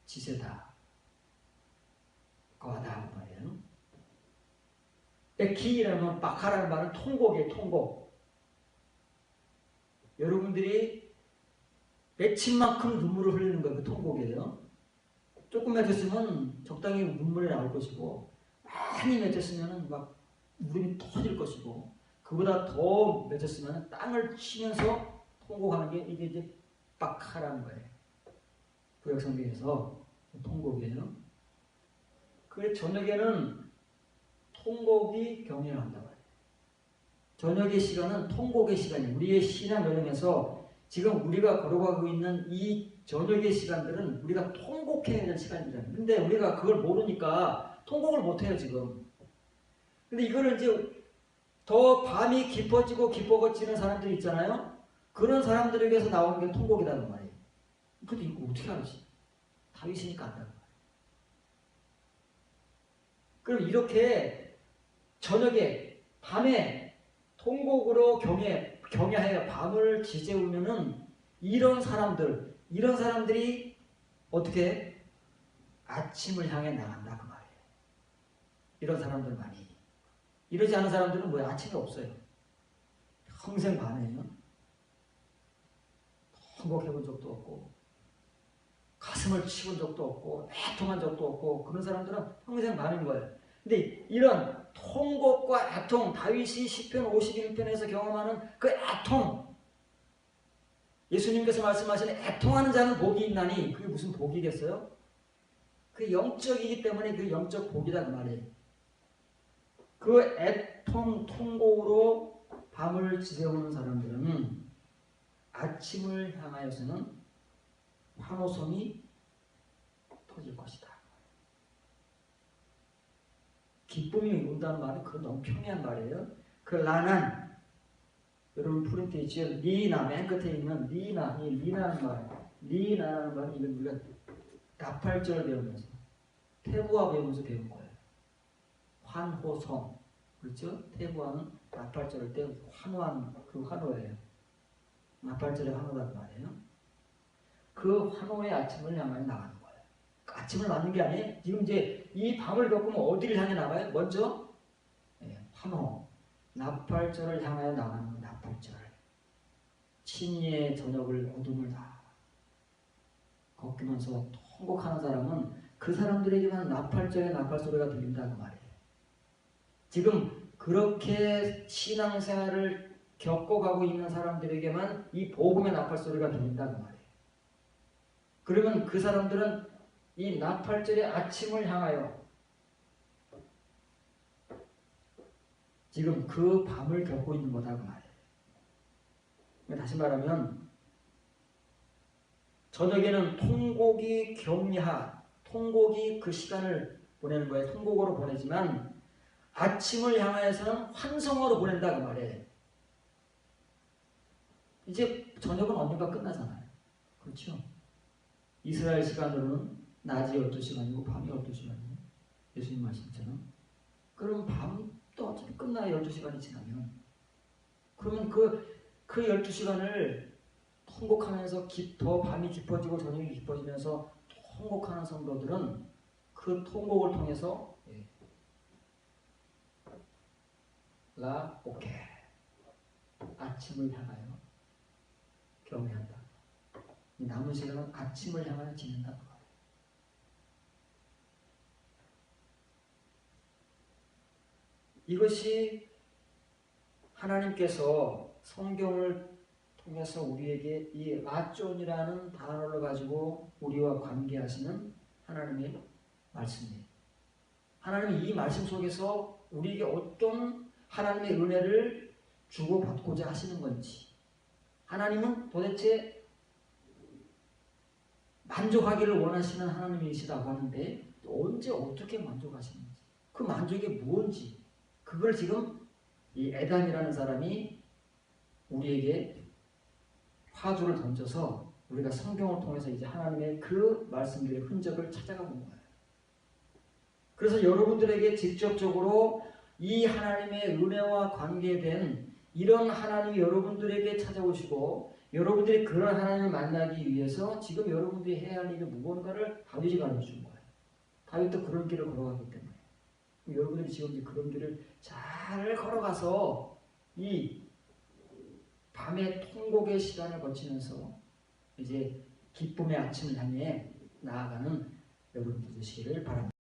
지세다, 거하다 그 말이에요. 기라는 바카라는 말은 통곡이에요. 통곡. 여러분들이 맺힌 만큼 눈물을 흘리는 거예요. 그 통곡이에요. 조금 맺혔으면 적당히 눈물이 나올 것이고, 많이 맺혔으면 막 울음이 터질 것이고, 그보다 더 맺혔으면 땅을 치면서 통곡하는 게 이게 이제 바카라는 거예요. 구약 성경에서 통곡이에요. 그 저녁에는 통곡이 경외한다고 해요. 저녁의 시간은 통곡의 시간이에요. 우리의 신앙 여행에서 지금 우리가 걸어가고 있는 이 저녁의 시간들은 우리가 통곡해야 될 시간이잖아요. 근데 우리가 그걸 모르니까 통곡을 못해요, 지금. 근데 이거를 이제 더 밤이 깊어지고 깊어지는 사람들이 있잖아요. 그런 사람들에게서 나오는 게 통곡이라는 말이에요. 근데 이거 어떻게 알지? 다윗이니까 안다는 말이에요. 그럼 이렇게 저녁에, 밤에 통곡으로 경야해요. 밤을 지새우면은 이런 사람들이 어떻게 아침을 향해 나간다 그 말이에요. 이런 사람들만이. 이러지 않은 사람들은 뭐야? 아침이 없어요. 평생 밤에요. 통곡해본 적도 없고, 가슴을 치본 적도 없고, 애통한 적도 없고, 그런 사람들은 평생 밤인 거예요. 근데 이런 통곡과 애통, 다윗이 시편 51편에서 경험하는 그 애통, 예수님께서 말씀하시는 애통하는 자는 복이 있나니, 그게 무슨 복이겠어요? 그 영적이기 때문에 그 영적 복이다 그 말이에요. 그 애통, 통곡으로 밤을 지새우는 사람들은 아침을 향하여서는 환호성이 터질 것이다. 기쁨이 온다는 말은 그건 너무 평이한 말이에요. 그 라난, 여러분 프린트 있죠? 리나, 맨 끝에 있는 리나, 이 리나는 말, 리나라는 말은 이건 우리가 나팔절 배우면서, 태부화 배우면서 배운 거예요. 환호성, 그렇죠? 태부화는 나팔절을 때 환호한 그 환호예요. 나팔절의 환호란 말이에요. 그 환호의 아침을 향해 나가는 거예요. 아침을 맞는 게 아니에요. 지금 이제 이 밤을 겪으면 어디를 향해 나가요? 먼저 환호, 나팔절을 향하여 나가는 나팔절. 친의의 저녁을 어둠을 다 걷으면서 통곡하는 사람은 그 사람들에게만 나팔절의 나팔소리가 들린다는 말이에요. 지금 그렇게 신앙생활을 겪어가고 있는 사람들에게만 이 복음의 나팔소리가 들린다는 말이에요. 그러면 그 사람들은 이 나팔절의 아침을 향하여 지금 그 밤을 겪고 있는 거다 그 말이에요. 다시 말하면 저녁에는 통곡이 그 시간을 보내는 거예요. 통곡으로 보내지만 아침을 향하여서는 환성으로 보낸다 그 말이에요. 이제 저녁은 언젠가 끝나잖아요. 그렇죠? 이스라엘 시간으로는 낮이 12시간이고 밤이 12시간이에요. 예수님 말씀처럼. 그럼 밤도 어차피 끝나요. 12시간이 지나면. 그러면 그 12시간을 통곡하면서 더 밤이 깊어지고 저녁이 깊어지면서 통곡하는 성도들은 그 통곡을 통해서 라 오케 아침을 향하여 경외한다. 남은 시간은 아침을 향하여 지낸다. 이것이 하나님께서 성경을 통해서 우리에게 이 라존이라는 단어를 가지고 우리와 관계하시는 하나님의 말씀이에요. 하나님이 이 말씀 속에서 우리에게 어떤 하나님의 은혜를 주고받고자 하시는 건지, 하나님은 도대체 만족하기를 원하시는 하나님이시다고 하는데 언제 어떻게 만족하시는지, 그 만족이 뭔지, 그걸 지금 이 에단이라는 사람이 우리에게 화두를 던져서 우리가 성경을 통해서 이제 하나님의 그 말씀들의 흔적을 찾아가 본 거예요. 그래서 여러분들에게 직접적으로 이 하나님의 은혜와 관계된 이런 하나님이 여러분들에게 찾아오시고 여러분들이 그런 하나님을 만나기 위해서 지금 여러분들이 해야 할 일이 무언가를 다윗이 가르쳐준 거예요. 다윗도 그런 길을 걸어가기 때문에 여러분들이 지금 이제 그런 길을 잘 걸어가서 이 밤의 통곡의 시간을 거치면서 이제 기쁨의 아침을 향해 나아가는 여러분들 되시기를 바랍니다.